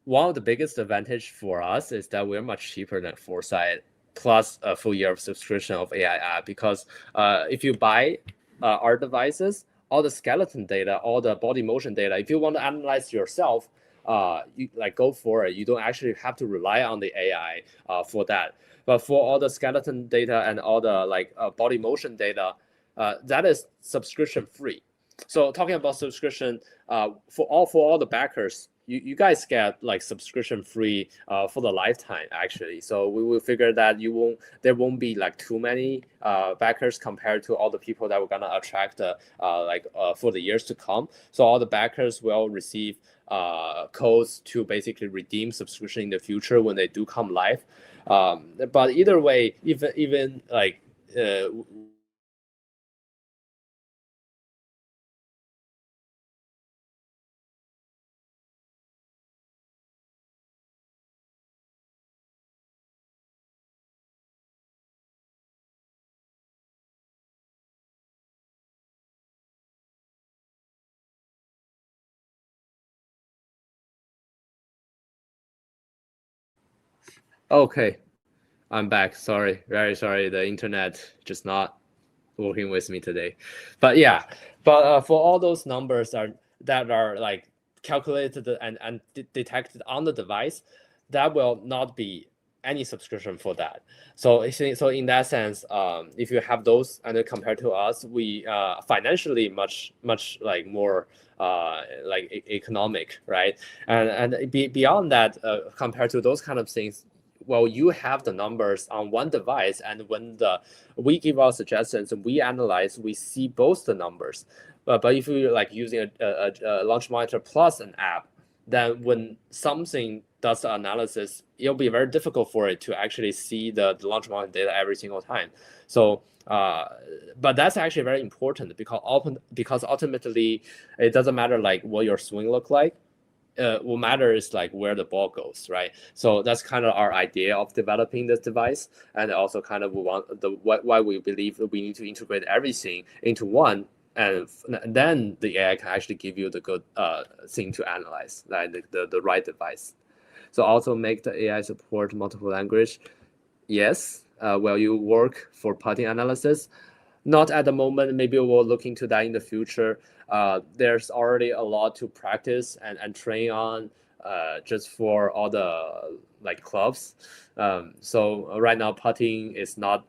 one of the biggest advantage for us is that we're much cheaper than Foresight plus a full year of subscription of AI app, because if you buy our devices, all the skeleton data, all the body motion data, if you want to analyze yourself, you like go for it. You don't actually have to rely on the AI for that. But for all the skeleton data and all the like body motion data, that is subscription free. So talking about subscription, for all the backers, you guys get like subscription free for the lifetime actually. So we will figure that there won't be like too many backers compared to all the people that we're gonna attract for the years to come. So all the backers will receive codes to basically redeem subscription in the future when they do come live. But either way, even like okay, I'm back. Sorry, very sorry. The internet just not working with me today. But yeah, for all those numbers that are like calculated and detected on the device, that will not be any subscription for that. So in that sense, if you have those and compared to us, we financially much like more like economic, right? And beyond that, compared to those kind of things, well, you have the numbers on one device, and when we give our suggestions and we analyze, we see both the numbers. But if you're like using a launch monitor plus an app, then when something does the analysis, it'll be very difficult for it to actually see the launch monitor data every single time. So, but that's actually very important because ultimately it doesn't matter like what your swing look like. What matters is like where the ball goes, right? So that's kind of our idea of developing this device, and also kind of why we believe that we need to integrate everything into one, and then the AI can actually give you the good thing to analyze, like the right device. So also make the AI support multiple language. Yes, while you work for putting analysis, not at the moment. Maybe we'll look into that in the future. There's already a lot to practice and train on just for all the like clubs. So right now putting is not.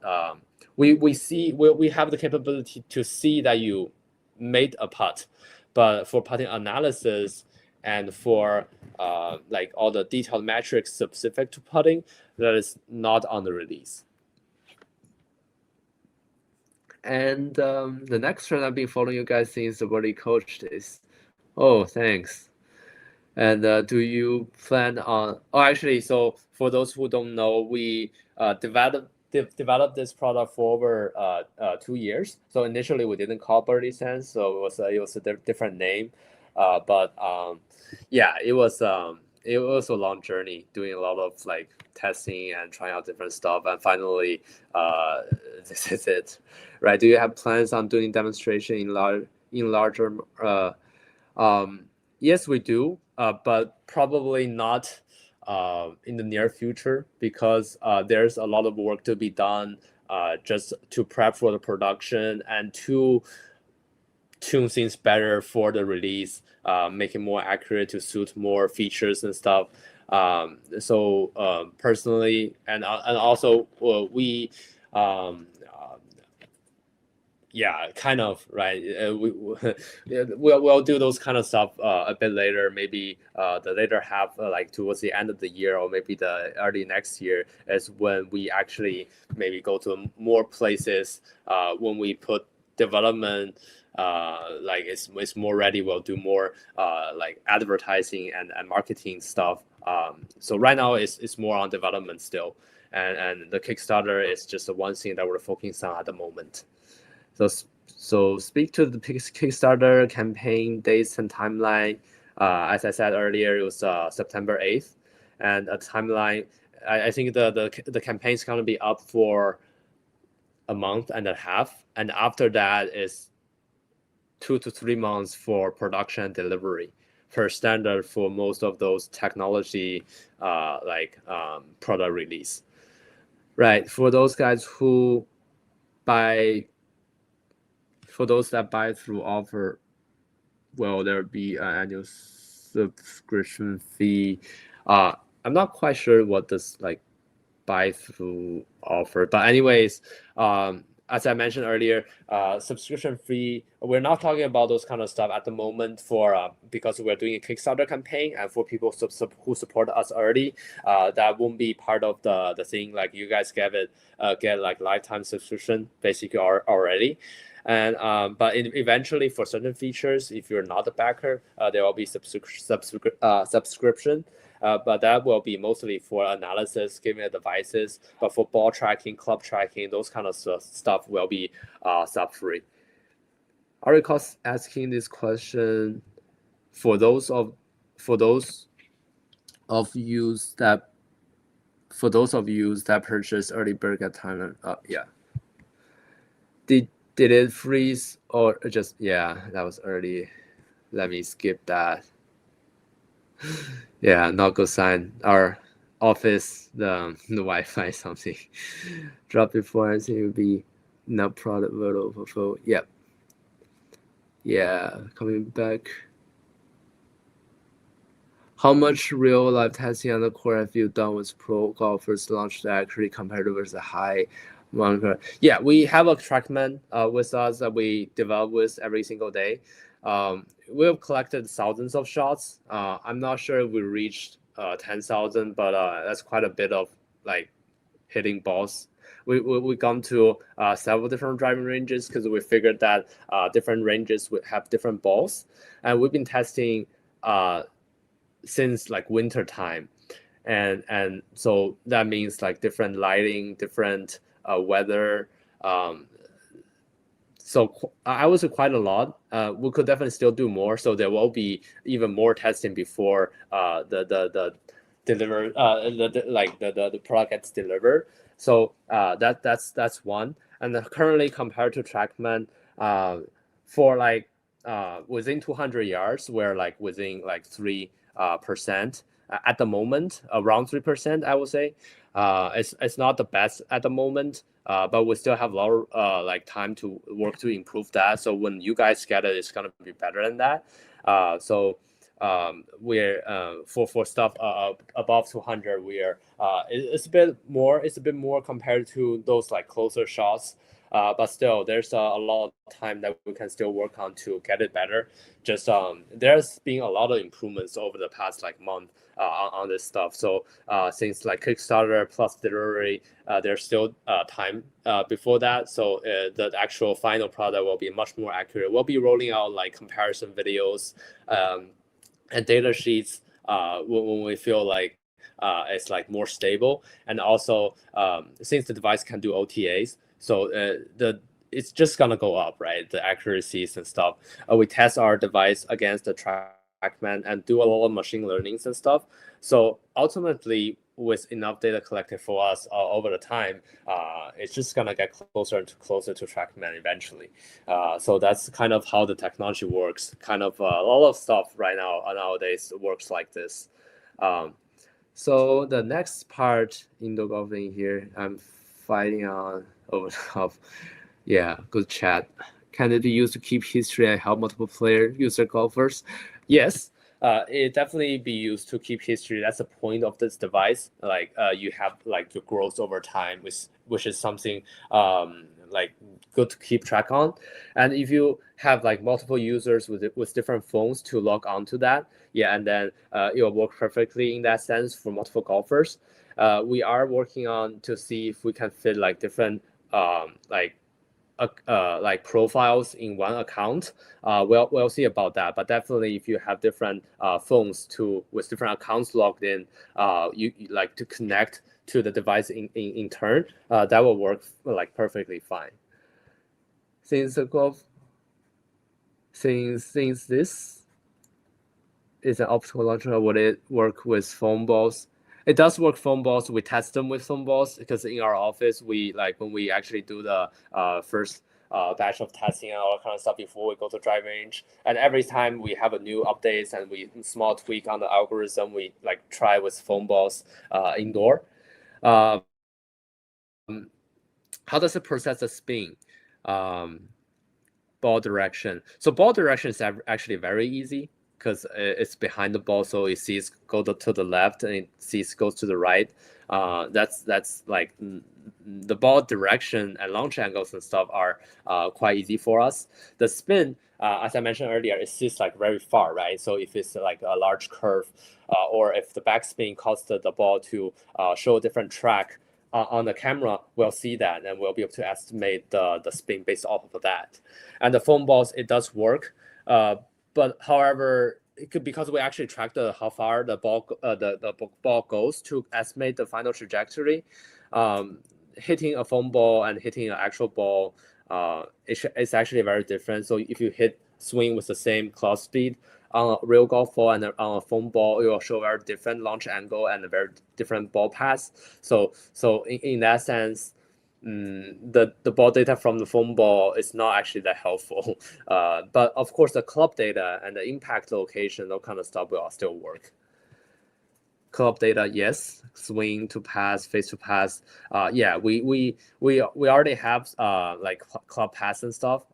We have the capability to see that you made a putt, but for putting analysis and for like all the detailed metrics specific to putting, that is not on the release. And the next trend I've been following you guys since the Birdie Coach is, oh, thanks. And do you plan on? Oh, actually, so for those who don't know, we developed this product for over 2 years. So initially we didn't call BirdieSense, so it was a different name. But yeah, it was a long journey, doing a lot of like testing and trying out different stuff, and finally this is it, right? Do you have plans on doing demonstration in larger? Yes, we do, but probably not in the near future, because there's a lot of work to be done just to prep for the production and to tune things better for the release, make it more accurate to suit more features and stuff. So personally, and also we yeah, kind of, right. We'll do those kind of stuff a bit later, maybe the later half, like towards the end of the year, or maybe the early next year is when we actually maybe go to more places. When we put development like it's more ready, we'll do more like advertising and marketing stuff. So right now it's more on development still, and the Kickstarter is just the one thing that we're focusing on at the moment. So speak to the Kickstarter campaign dates and timeline. As I said earlier, it was September 8th, and a timeline. I think the campaign is going to be up for a month and a half, and after that is 2 to 3 months for production and delivery, per standard for most of those technology product release. Right, for those guys who for those that buy through offer, will there be an annual subscription fee? I'm not quite sure what this like buy through offer, but anyways, as I mentioned earlier, subscription fee, we're not talking about those kind of stuff at the moment for because we're doing a Kickstarter campaign, and for people who support us early, that won't be part of the thing. Like you guys get like lifetime subscription basically already. And but eventually for certain features, if you're not a backer, there will be subscription. But that will be mostly for analysis, giving devices. But for ball tracking, club tracking, those kind of stuff will be sub-free. I recall asking this question for those of you that purchased early bird at time. Yeah. Did it freeze or just, yeah, that was early. Let me skip that. Yeah, not good sign. Our office, the Wi-Fi something drop before, I think it would be not product photo fulfill. Yep. Yeah, coming back. How much real life testing on the court have you done with pro golfers launched actually compared with the high monitor? Yeah, we have a TrackMan with us that we develop with every single day. We've collected thousands of shots. I'm not sure if we reached 10,000, but that's quite a bit of like hitting balls. We gone to several different driving ranges because we figured that different ranges would have different balls, and we've been testing since like winter time. and so that means like different lighting, different weather. So I would say quite a lot. We could definitely still do more. So there will be even more testing before the deliver the product gets delivered. So that's one. And then currently compared to TrackMan, for like within 200 yards, we're like within like 3% at the moment, around 3%, I would say. It's not the best at the moment, but we still have a lot of like time to work to improve that. So when you guys get it, it's gonna be better than that. So we're for stuff above 200, we're it's a bit more. It's a bit more compared to those like closer shots. But still, there's a lot of time that we can still work on to get it better. Just there's been a lot of improvements over the past like month on this stuff. So since like Kickstarter plus delivery, there's still time before that. So the actual final product will be much more accurate. We'll be rolling out like comparison videos and data sheets when we feel like it's like more stable. And also since the device can do OTAs, so it's just gonna go up, right? The accuracies and stuff. We test our device against the TrackMan and do a lot of machine learnings and stuff. So ultimately, with enough data collected for us over the time, it's just gonna get closer and closer to TrackMan eventually. So that's kind of how the technology works. Kind of a lot of stuff right now nowadays works like this. So the next part, indoor golfing here, I'm fighting on over top. Yeah, good chat. Can it be used to keep history and help multiple player user golfers? Yes, it definitely be used to keep history. That's the point of this device. Like you have like your growth over time, which is something like good to keep track on. And if you have like multiple users with different phones to log on to that, yeah, and then it will work perfectly in that sense for multiple golfers. We are working on to see if we can fit like different like profiles in one account. We'll see about that. But definitely, if you have different phones with different accounts logged in, you like to connect to the device in turn, that will work like perfectly fine. Since this is an optical launcher, would it work with foam balls? It does work foam balls. We test them with foam balls because in our office, we like when we actually do the first batch of testing and all that kind of stuff before we go to drive range. And every time we have a new updates and we small tweak on the algorithm, we like try with foam balls indoor. How does it process the spin? Ball direction. So ball direction is actually very easy because it's behind the ball, so it sees go to the left and it sees goes to the right. That's like the ball direction and launch angles and stuff are quite easy for us. The spin, as I mentioned earlier, it sits like very far, right? So if it's like a large curve, or if the backspin caused the ball to show a different track on the camera, we'll see that and we'll be able to estimate the spin based off of that. And the foam balls, it does work, but however, it could, because we actually track how far the ball goes to estimate the final trajectory. Hitting a foam ball and hitting an actual ball, it's actually very different. So if you swing with the same club speed on a real golf ball and on a foam ball, it will show a very different launch angle and a very different ball path. So in that sense, the ball data from the foam ball is not actually that helpful. But of course, the club data and the impact location, that kind of stuff will still work. Club data, yes. Swing to pass, face to pass. Yeah, we already have like club pass and stuff.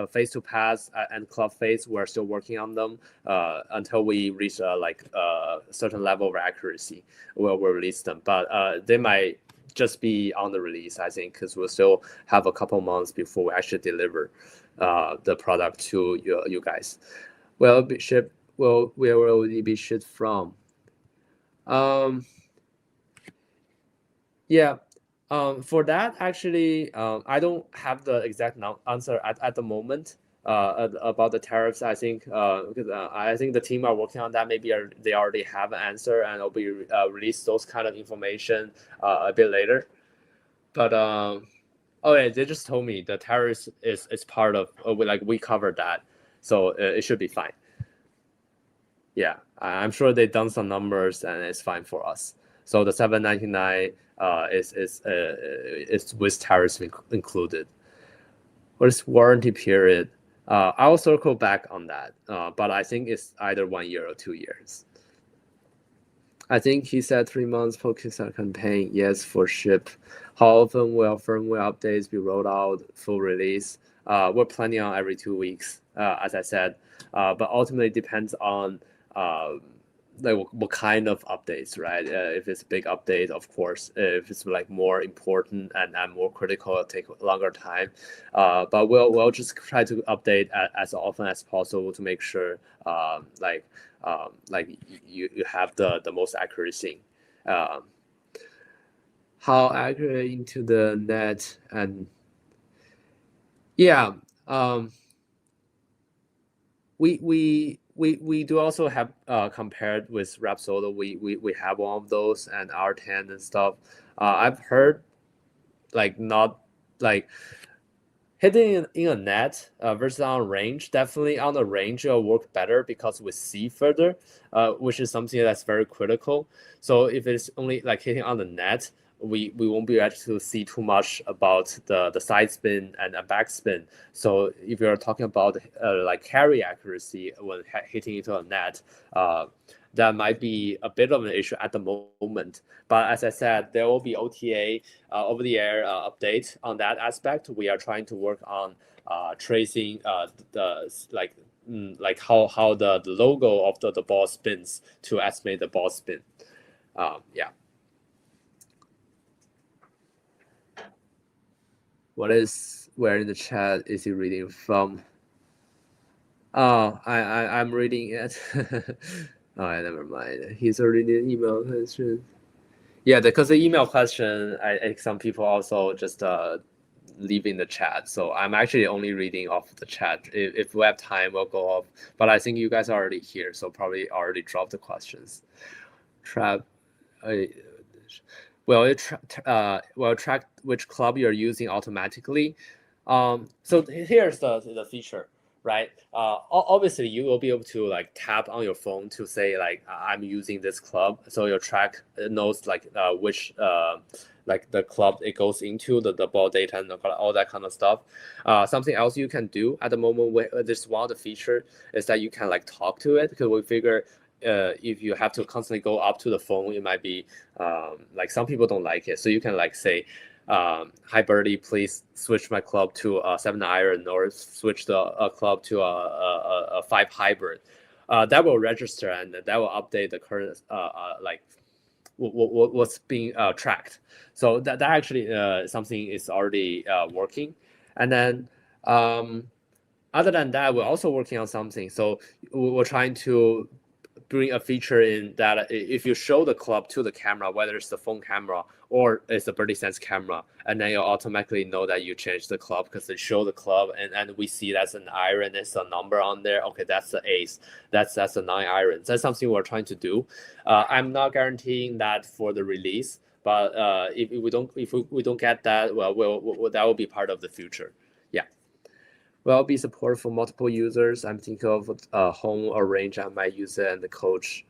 Face to pass and club face, we're still working on them until we reach like a certain level of accuracy. We'll release them, but they might just be on the release, I think, because we'll still have a couple months before we actually deliver the product to you guys. Where will it be shipped from? Yeah, for that, actually, I don't have the exact answer at the moment. about the tariffs. I think I think the team are working on that. Maybe they already have an answer, and it'll be release those kind of information a bit later. But oh yeah, they just told me the tariffs is part of we covered that, so it should be fine. Yeah, I'm sure they've done some numbers and it's fine for us. So the $7.99 is with tariffs included. What is warranty period? I'll circle back on that, but I think it's either 1 year or 2 years. I think he said 3 months for Kickstarter campaign. Yes, for ship. How often will firmware updates be rolled out full release? We're planning on every 2 weeks, as I said, but ultimately depends on what kind of updates, right? If it's a big update, of course. If it's like more important and more critical, it'll take a longer time. But we'll just try to update as often as possible to make sure you have the most accuracy. How accurate into the net and yeah. We do also have compared with Rapsodo. We have one of those and R10 and stuff. I've heard not hitting in a net versus on range. Definitely on the range it'll work better because we see further, which is something that's very critical. So if it's only hitting on the net, we won't be able to see too much about the side spin and the back spin. So if you're talking about carry accuracy when hitting into a net, that might be a bit of an issue at the moment. But as I said, there will be OTA over the air update on that aspect. We are trying to work on tracing how the logo of the ball spins to estimate the ball spin. Yeah. Where in the chat is he reading from? Oh, I'm reading it. Oh, never mind. He's already an email question. Yeah, because the email question, I think some people also just leave in the chat. So I'm actually only reading off the chat. If we have time, we'll go off. But I think you guys are already here, so probably already dropped the questions. Will it track which club you're using automatically? So here's the feature, right? Obviously you will be able to tap on your phone to say I'm using this club, so your track knows which the club it goes into, the ball data and all that kind of stuff. Something else you can do at the moment, this one of the feature is that you can talk to it, because we figure if you have to constantly go up to the phone, it might be some people don't like it. So you can say, hi Birdie, please switch my club to a 7 iron, or switch the club to a 5 hybrid. That will register and that will update the current what's being tracked. So that actually something is already working. And then other than that, we're also working on something. So we're trying to bring a feature in that if you show the club to the camera, whether it's the phone camera or it's the BirdieSense camera, and then you'll automatically know that you changed the club because they show the club and we see that's an iron, there's a number on there. Okay, that's the ace. That's a 9 iron. That's something we're trying to do. I'm not guaranteeing that for the release, but if we don't get that, well, that will be part of the future. Yeah. Will be support for multiple users. I'm thinking of a home or range. I might use it and the coach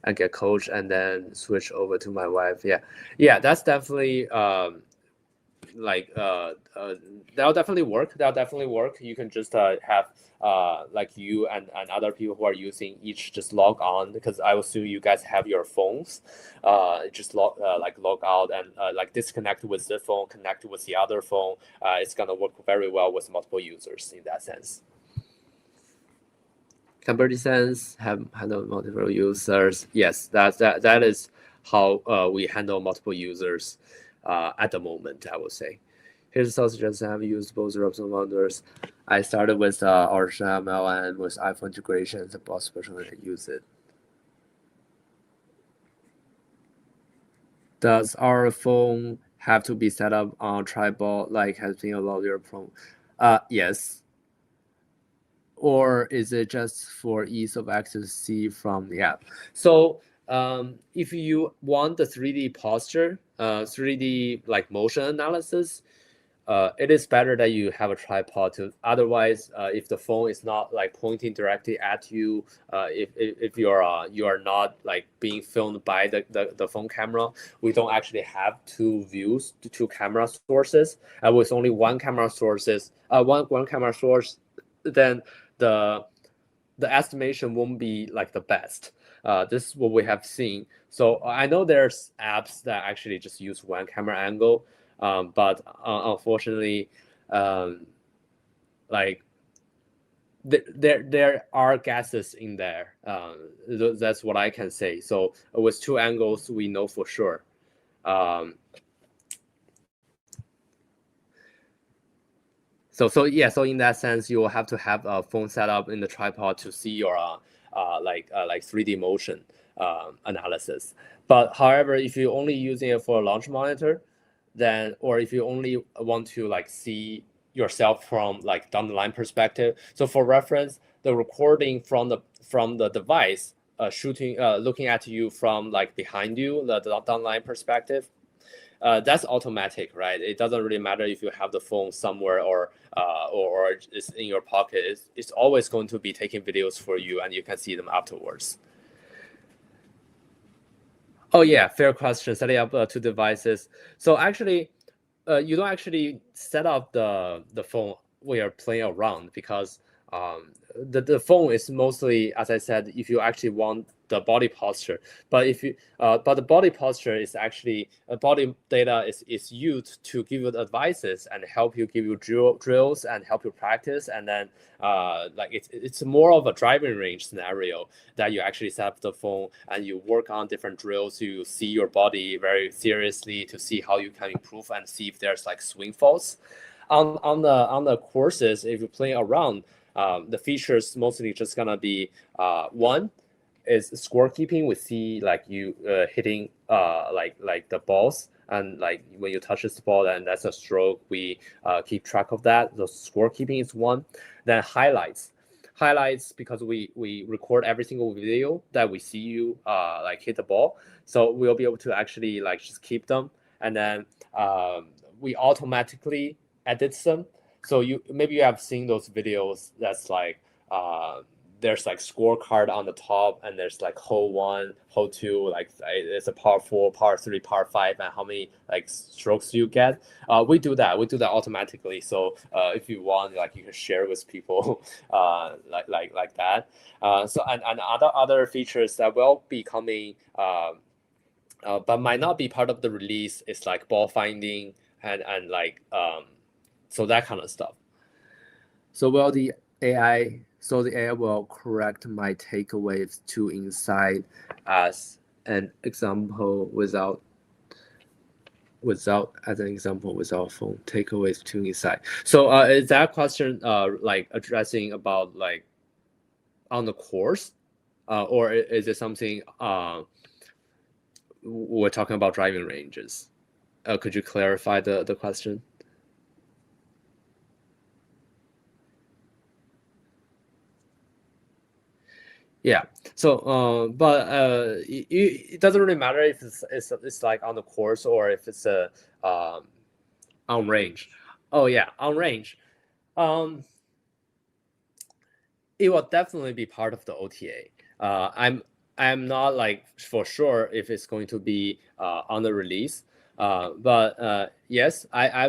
and get coach and then switch over to my wife. Yeah, that's definitely that'll definitely work. You can just have you and other people who are using each just log on, because I assume you guys have your phones. Just log out and disconnect with the phone, connect with the other phone. It's gonna work very well with multiple users in that sense. Can BirdieSense handle multiple users? Yes, that is how we handle multiple users at the moment, I would say. Here's a suggestion. I've used both Ropes and Wonders. I started with RSML and with iPhone integration. The boss personally use it. Does our phone have to be set up on tripod like has been allowed your phone? Yes. or is it just for ease of access to see from the app? So if you want the 3D posture, 3D like motion analysis, it is better that you have a tripod to. Otherwise, if the phone is not like pointing directly at you, if you are not like being filmed by the phone camera, we don't actually have two views, two camera sources. With only one camera sources, one camera source, then the estimation won't be like the best. This is what we have seen. So I know there's apps that actually just use one camera angle, but unfortunately, like there are gases in there. That's what I can say. So with two angles, we know for sure. So in that sense, you will have to have a phone set up in the tripod to see your like 3D motion analysis. But however, if you're only using it for a launch monitor, then, or if you only want to like see yourself from like down the line perspective. So for reference, the recording from the device looking at you from like behind you, the down the line perspective, that's automatic, right? It doesn't really matter if you have the phone somewhere or it's in your pocket. It's always going to be taking videos for you, and you can see them afterwards. Oh yeah, fair question. Setting up two devices. So actually, you don't actually set up the phone when you're playing around, because the phone is mostly, as I said, if you actually want the body posture. But if you but the body posture is actually body data is used to give you advices and help you, give you drills and help you practice. And then like it's more of a driving range scenario that you actually set up the phone and you work on different drills. You see your body very seriously to see how you can improve and see if there's like swing faults. On the courses, if you're playing around, the features mostly just gonna be one is scorekeeping. We see like you hitting like the balls, and like when you touch this ball, then that's a stroke. We keep track of that. The scorekeeping is one. Then highlights, because we record every single video that we see you like hit the ball, so we'll be able to actually like just keep them. And then we automatically edit them. So you have seen those videos that's like there's like scorecard on the top, and there's like hole 1, hole 2, like it's a par 4, par 3, par 5, and how many like strokes you get. We do that automatically. So if you want, like you can share with people like that. So and other features that will be coming but might not be part of the release is like ball finding and like so that kind of stuff. So the AI will correct my takeaways to inside as an example without phone takeaways to inside. So is that question like addressing about like on the course, or is it something we're talking about driving ranges? Could you clarify the question? Yeah. So, but it doesn't really matter if it's like on the course or if it's a on range. Oh yeah, on range. It will definitely be part of the OTA. I'm not like for sure if it's going to be on the release. But yes,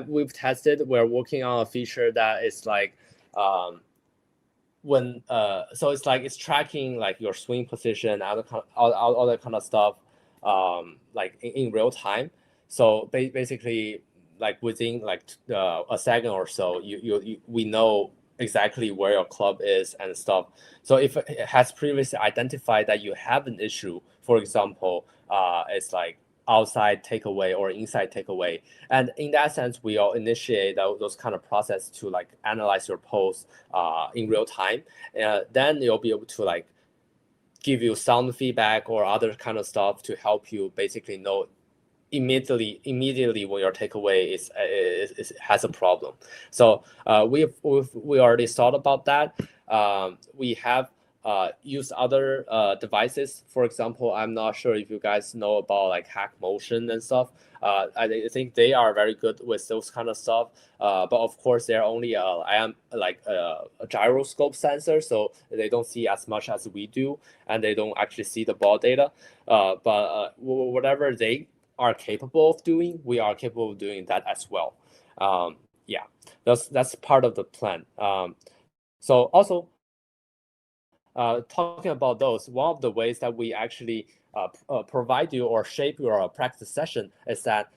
we've tested. We're working on a feature that is like when so it's like it's tracking like your swing position, all that kind of stuff, like in real time. So basically, like within like a second or so, we know exactly where your club is and stuff. So if it has previously identified that you have an issue, for example, it's like outside takeaway or inside takeaway, and in that sense we'll initiate those kind of process to like analyze your post in real time. Then you'll be able to like give you sound feedback or other kind of stuff to help you basically know immediately when your takeaway is has a problem. So we already thought about that. we have used other devices. For example, I'm not sure if you guys know about like Hack Motion and stuff. I think they are very good with those kind of stuff. But of course, they're only a gyroscope sensor, so they don't see as much as we do, and they don't actually see the ball data. But whatever they are capable of doing, we are capable of doing that as well. Yeah, that's part of the plan. So also, talking about those, one of the ways that we actually provide you or shape your practice session is that,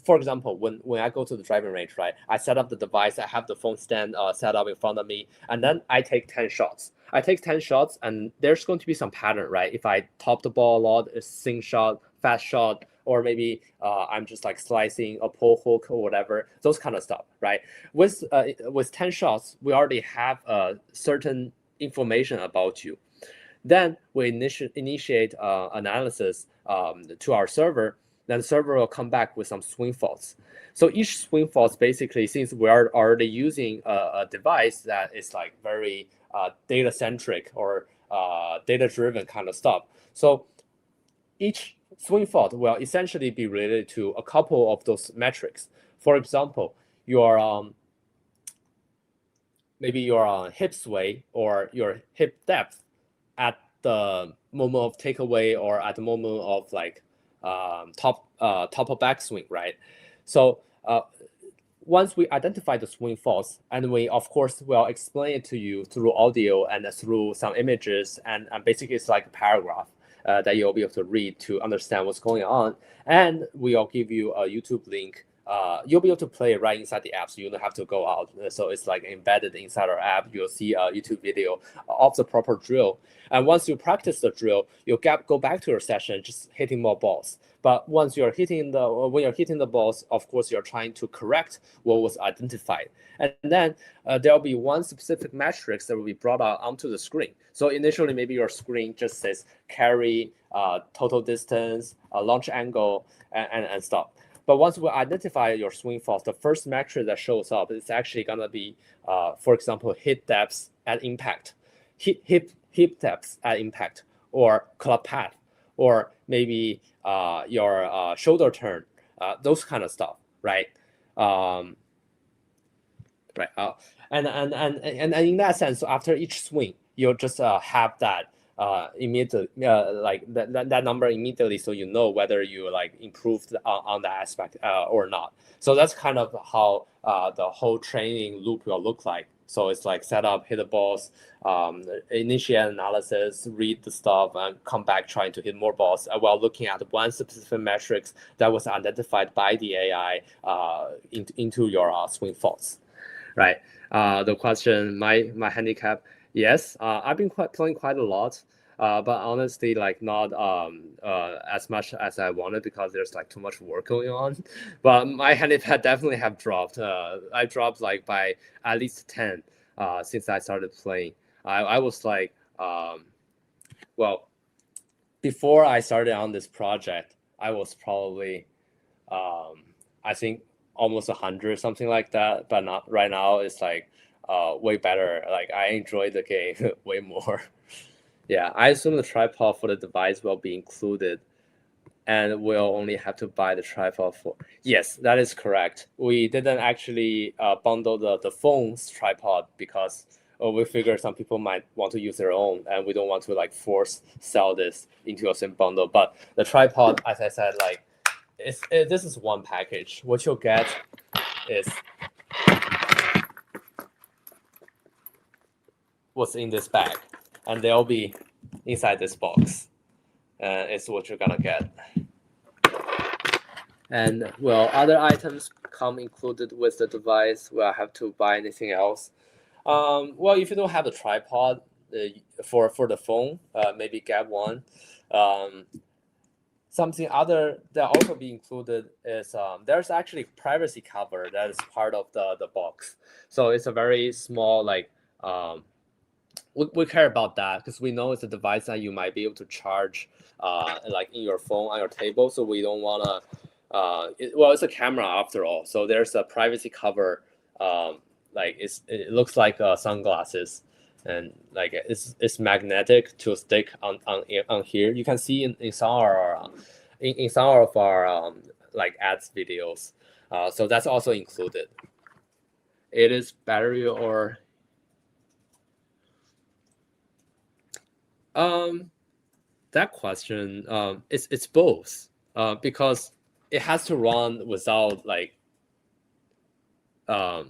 for example, when I go to the driving range, right, I set up the device, I have the phone stand set up in front of me, and then I take 10 shots. I take 10 shots, and there's going to be some pattern, right? If I top the ball a lot, a sink shot, fast shot, or maybe I'm just like slicing a pull hook or whatever, those kind of stuff, right? With 10 shots, we already have a certain information about you. Then we initiate analysis to our server. Then the server will come back with some swing faults. So each swing fault, basically, since we are already using a device that is like very data centric or data driven kind of stuff, so each swing fault will essentially be related to a couple of those metrics. For example, your maybe your hip sway or your hip depth at the moment of takeaway or at the moment of like top of backswing, right? So once we identify the swing faults, and we of course will explain it to you through audio and through some images, and basically it's like a paragraph that you'll be able to read to understand what's going on, and we'll give you a YouTube link. You'll be able to play it right inside the app, so you don't have to go out. So it's like embedded inside our app. You'll see a YouTube video of the proper drill. And once you practice the drill, you'll go back to your session, just hitting more balls. But once when you're hitting the balls, of course, you're trying to correct what was identified. And then there'll be one specific metrics that will be brought out onto the screen. So initially, maybe your screen just says carry, total distance, launch angle, and stuff. But once we identify your swing faults, the first metric that shows up is actually going to be, for example, hip depths at impact, hip depths at impact, or club path, or maybe your shoulder turn, those kind of stuff, right? Right. And in that sense, so after each swing, you'll just have that immediately, like that number immediately, so you know whether you like improved on that aspect or not. So that's kind of how the whole training loop will look like. So it's like set up, hit the balls, initiate analysis, read the stuff, and come back trying to hit more balls while looking at one specific metrics that was identified by the AI into your swing faults, right? The question, my handicap, yes, I've been playing quite a lot. But honestly, like not as much as I wanted because there's like too much work going on. But my handicap definitely have dropped. I dropped like by at least 10 since I started playing. I was like, well, before I started on this project, I was probably, I think almost 100, something like that. But not right now. It's like way better. Like I enjoy the game way more. Yeah, I assume the tripod for the device will be included, and we'll only have to buy the tripod for. Yes, that is correct. We didn't actually bundle the phone's tripod because we figured some people might want to use their own, and we don't want to like force sell this into a same bundle. But the tripod, as I said, like this is one package. What you'll get is what's in this bag. And they'll be inside this box. It's what you're gonna get. And well, other items come included with the device. Will I have to buy anything else? Well, if you don't have the tripod for the phone, maybe get one. Something other that also be included is there's actually privacy cover that is part of the box. So it's a very small like. We care about that because we know it's a device that you might be able to charge like in your phone on your table. So we don't want to, well, it's a camera after all. So there's a privacy cover, like it looks like sunglasses. and like it's magnetic to stick on here. You can see in some of our in some of our like ads videos. So that's also included. It is battery or that question, it's both, because it has to run without like a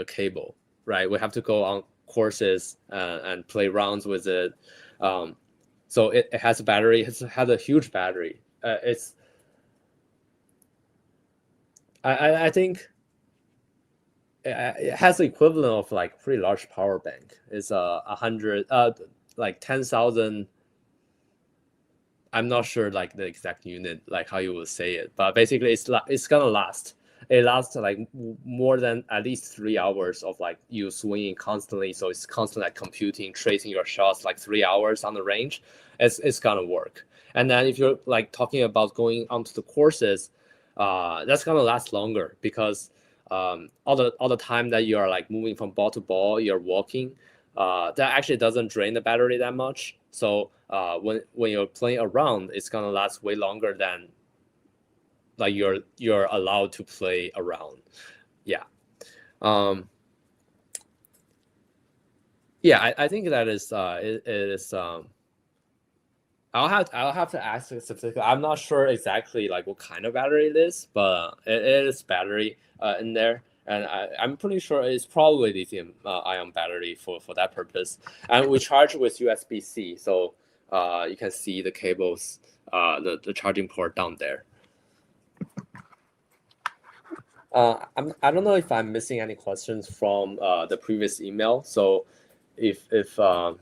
cable, right? We have to go on courses and play rounds with it. So it has a battery. It has a huge battery. I think it has the equivalent of like pretty large power bank. It's 100 like 10,000. I'm not sure like the exact unit, like how you would say it, but basically it's gonna last. It lasts like more than at least 3 hours of like you swinging constantly. So it's constantly like computing, tracing your shots like 3 hours on the range. It's gonna work. And then if you're like talking about going onto the courses, that's gonna last longer because all the time that you are like moving from ball to ball, you're walking, that actually doesn't drain the battery that much. So when you're playing around, it's gonna last way longer than like you're allowed to play around. Yeah. Yeah, I think that is it is I'll have to ask specifically. I'm not sure exactly like what kind of battery it is, but it is battery in there, and I'm pretty sure it's probably lithium ion battery for that purpose. And we charge with USB-C, so you can see the cables, the charging port down there. I don't know if I'm missing any questions from the previous email. So if let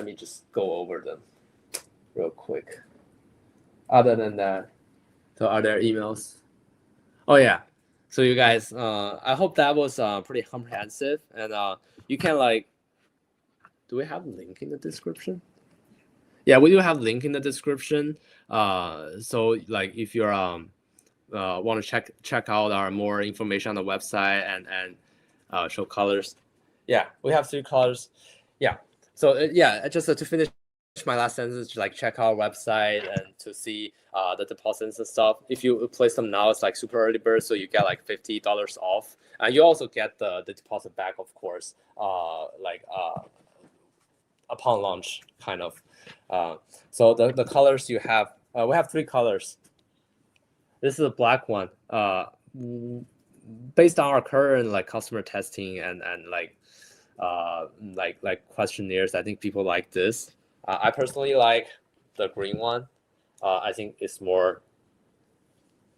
me just go over them real quick. Other than that, so are there emails? Oh yeah. So you guys, I hope that was pretty comprehensive, and you can like, do we have a link in the description? Yeah, we do have a link in the description. So like if you're want to check out our more information on the website and show colors. Yeah, we have 3 colors. Yeah. So yeah, just to finish my last sentence, like check our website and to see the deposits and stuff. If you place them now, it's like super early bird, so you get like $50 off, and you also get the deposit back, of course, upon launch, kind of. So the colors you have, we have 3 colors. This is a black one. Based on our current like customer testing and like questionnaires, I think people like this. I personally like the green one. I think it's more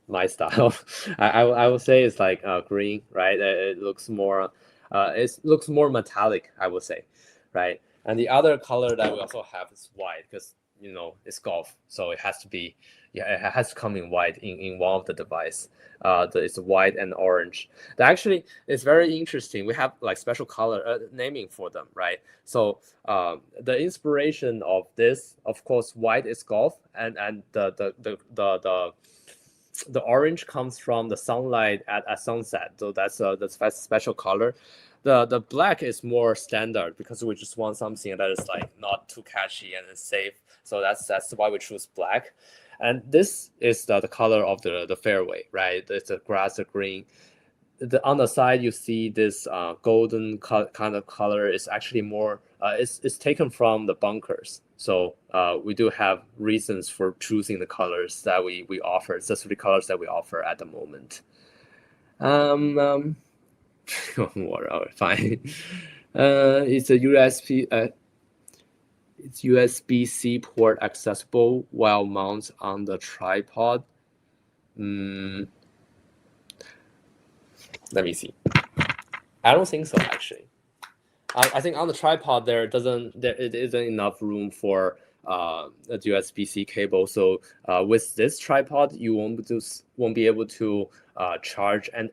my style. I would say it's like green, right? It looks more metallic, I would say, right? And the other color that we also have is white because it's golf, so it has to be, yeah, it has to come in white in one of the device. It's white and orange. That actually is very interesting. We have like special color naming for them, right? So the inspiration of this, of course, white is golf, and the orange comes from the sunlight at sunset. So that's a special color. The black is more standard because we just want something that is like not too catchy and is safe. So that's why we choose black. And this is the color of the fairway, right? It's a grass, a green. On the side, you see this golden kind of color is actually more, it's taken from the bunkers. So we do have reasons for choosing the colors that we offer. It's the 3 colors that we offer at the moment. Fine. It's a it's USB-C port accessible while mounted on the tripod. Let me see. I don't think so, actually. I think on the tripod there it isn't enough room for a USB-C cable. So with this tripod, you won't be able to charge and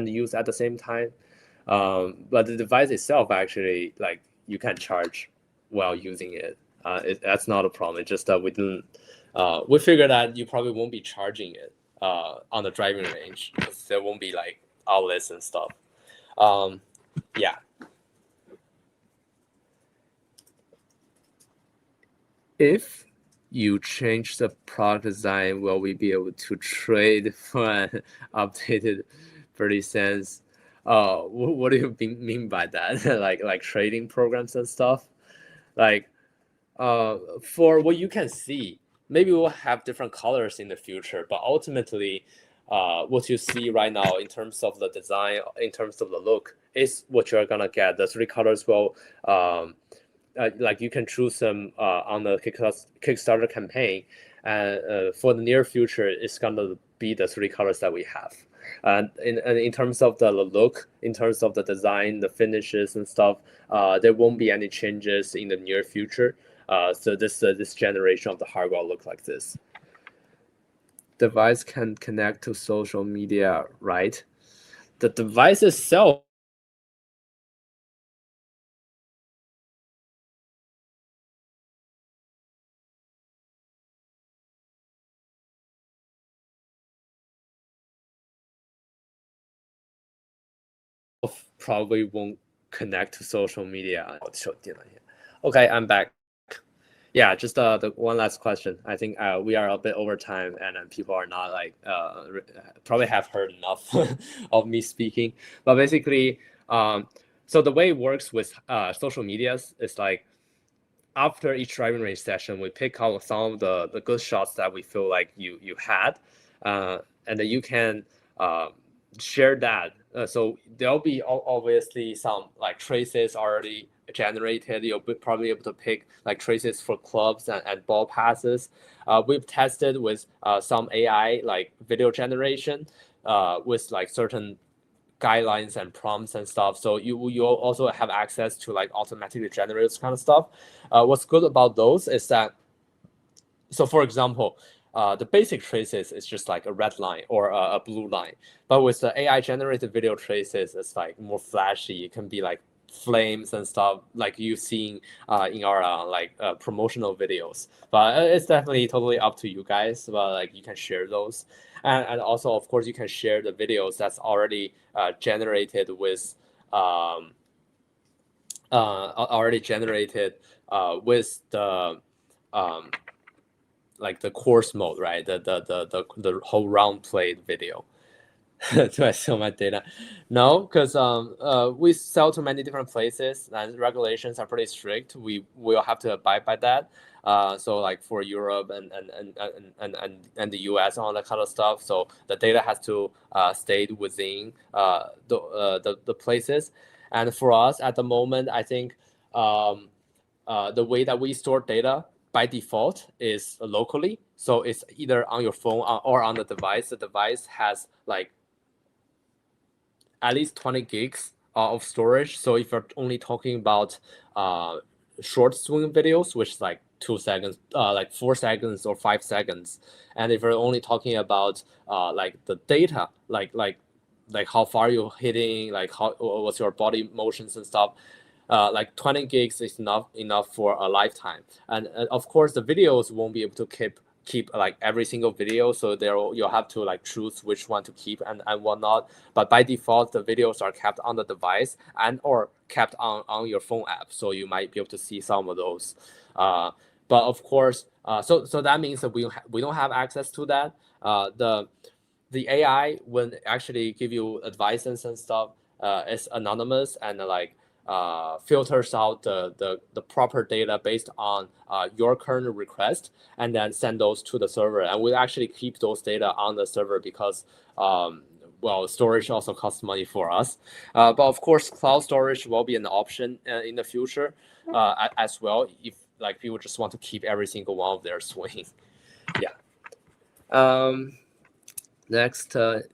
use at the same time. But the device itself, actually, like you can charge while using it. That's not a problem. It's just that we didn't. We figured that you probably won't be charging it on the driving range because there won't be like outlets and stuff. Yeah. if you change the product design, will we be able to trade for an updated BirdieSense? What do you mean by that? like trading programs and stuff? Like, for what you can see, maybe we'll have different colors in the future, but ultimately, what you see right now in terms of the design, in terms of the look, is what you're gonna get. The three colors will, like you can choose them on the Kickstarter campaign, and for the near future, it's gonna be the three colors that we have. And in terms of the look, in terms of the design, the finishes and stuff, there won't be any changes in the near future. So this generation of the hardware will look like this. Device can connect to social media, right? The device itself probably won't connect to social media. Okay, I'm back. Yeah, just the one last question. I think we are a bit over time, and people are not like probably have heard enough of me speaking. But basically, so the way it works with social medias is like after each driving range session, we pick out some of the good shots that we feel like you had, and then you can share that. So there'll be obviously some like traces already generated. You'll be probably able to pick like traces for clubs and ball passes. We've tested with some AI like video generation with like certain guidelines and prompts and stuff. So you'll also have access to like automatically generate this kind of stuff. What's good about those is that, so for example, the basic traces is just like a red line or a blue line. But with the AI generated video traces, it's like more flashy. It can be like flames and stuff like you've seen in our promotional videos. But it's definitely totally up to you guys. But like you can share those, and also of course you can share the videos that's already generated with with the like the course mode, right? The whole round played video. Do I sell my data? No, because we sell to many different places, and regulations are pretty strict. We will have to abide by that. So like for Europe and the US, all that kind of stuff. So the data has to stay within the places. And for us at the moment, I think the way that we store data by default is locally. So it's either on your phone or on the device. The device has like at least 20 gigs of storage. So if you're only talking about short swing videos, which is like 2 seconds, like 4 seconds or 5 seconds, and if you're only talking about like the data, like how far you're hitting, like what's your body motions and stuff, like 20 gigs is enough for a lifetime. And of course, the videos won't be able to keep like every single video, so you'll have to like choose which one to keep and whatnot. But by default, the videos are kept on the device and or kept on your phone app, so you might be able to see some of those. But of course, so that means that we don't have access to that. The AI will actually give you advices and stuff. It's anonymous and like filters out the proper data based on your current request, and then send those to the server. And we actually keep those data on the server because well, storage also costs money for us. But of course, cloud storage will be an option in the future as well, if like people just want to keep every single one of their swings. Yeah. Next, and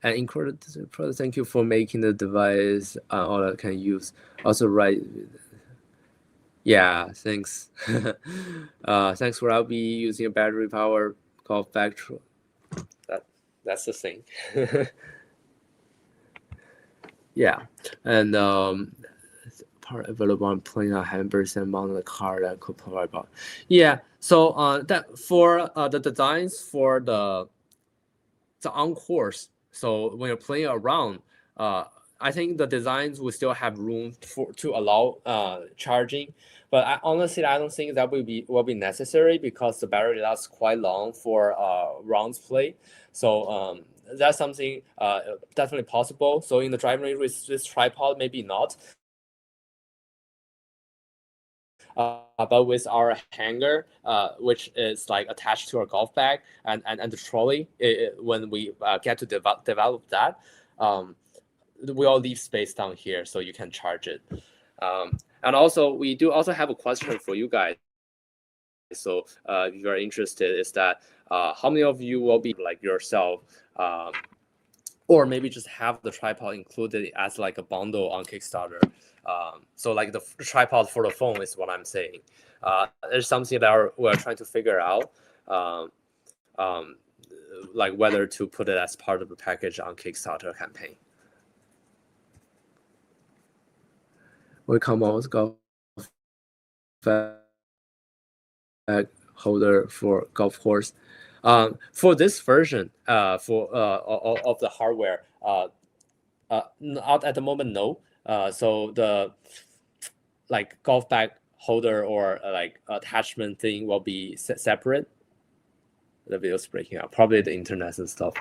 included product. Thank you for making the device all I can use. Also, right. Yeah, thanks. Thanks for I'll be using a battery power called Factual. That's the thing. Yeah, and part available on plane. I haven't percent on the car that could provide about. Yeah, so that for the designs for the on course. So when you're playing around, I think the designs will still have room to allow charging, But honestly, I don't think that will be necessary because the battery lasts quite long for rounds play. So that's something definitely possible. So in the driving range with this tripod, maybe not. But with our hanger, which is like attached to our golf bag and the trolley, when we get to develop that, we all leave space down here so you can charge it. And also, we do also have a question for you guys. So if you are interested, is that how many of you will be like yourself, or maybe just have the tripod included as like a bundle on Kickstarter? So like the tripod for the phone is what I'm saying. It's something that we're trying to figure out, like whether to put it as part of the package on Kickstarter campaign. We come out golf bag holder for golf course. For this version, for of the hardware, not at the moment, no. So the like golf bag holder or like attachment thing will be separate. The video's breaking up. Probably the internet and stuff.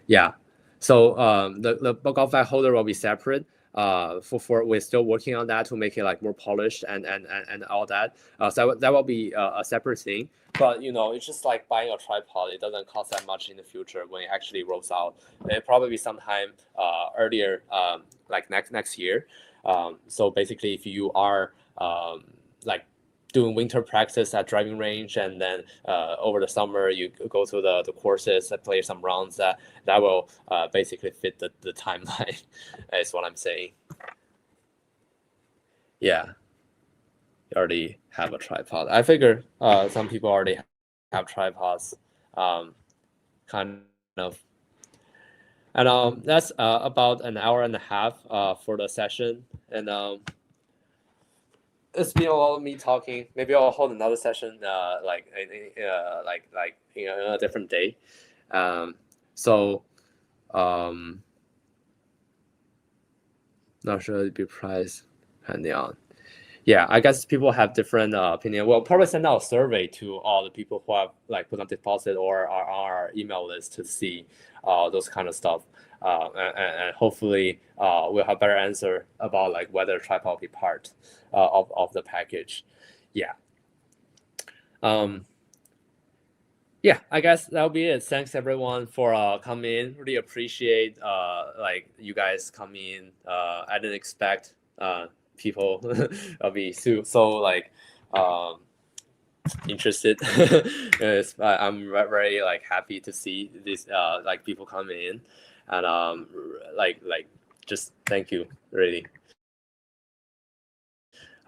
Yeah. So the golf bag holder will be separate. For we're still working on that to make it like more polished and all that. So that will be a separate thing. But you know, it's just like buying a tripod. It doesn't cost that much in the future when it actually rolls out. It probably be sometime earlier, like next year. So basically, if you are like doing winter practice at driving range, and then over the summer you go to the courses and play some rounds, that will basically fit the timeline. Is what I'm saying. Yeah, you already have a tripod. I figure some people already have tripods, kind of. And that's about an hour and a half for the session. And it's been a lot of me talking. Maybe I'll hold another session like a different day. Not sure it'd be priced depending on. Yeah, I guess people have different opinion. We'll probably send out a survey to all the people who have like put on deposit or are on our email list to see those kind of stuff. And hopefully we'll have better answer about like whether tripod will be part of the package. Yeah. Yeah, I guess that'll be it. Thanks everyone for coming in. Really appreciate like you guys coming in. I didn't expect people will be so like interested. I'm very like happy to see these like people coming in, and like just thank you really.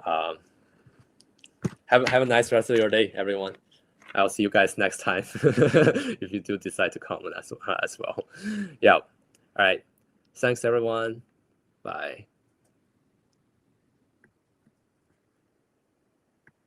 Have a nice rest of your day, everyone. I'll see you guys next time if you do decide to comment as well. Yeah. All right. Thanks everyone. Bye.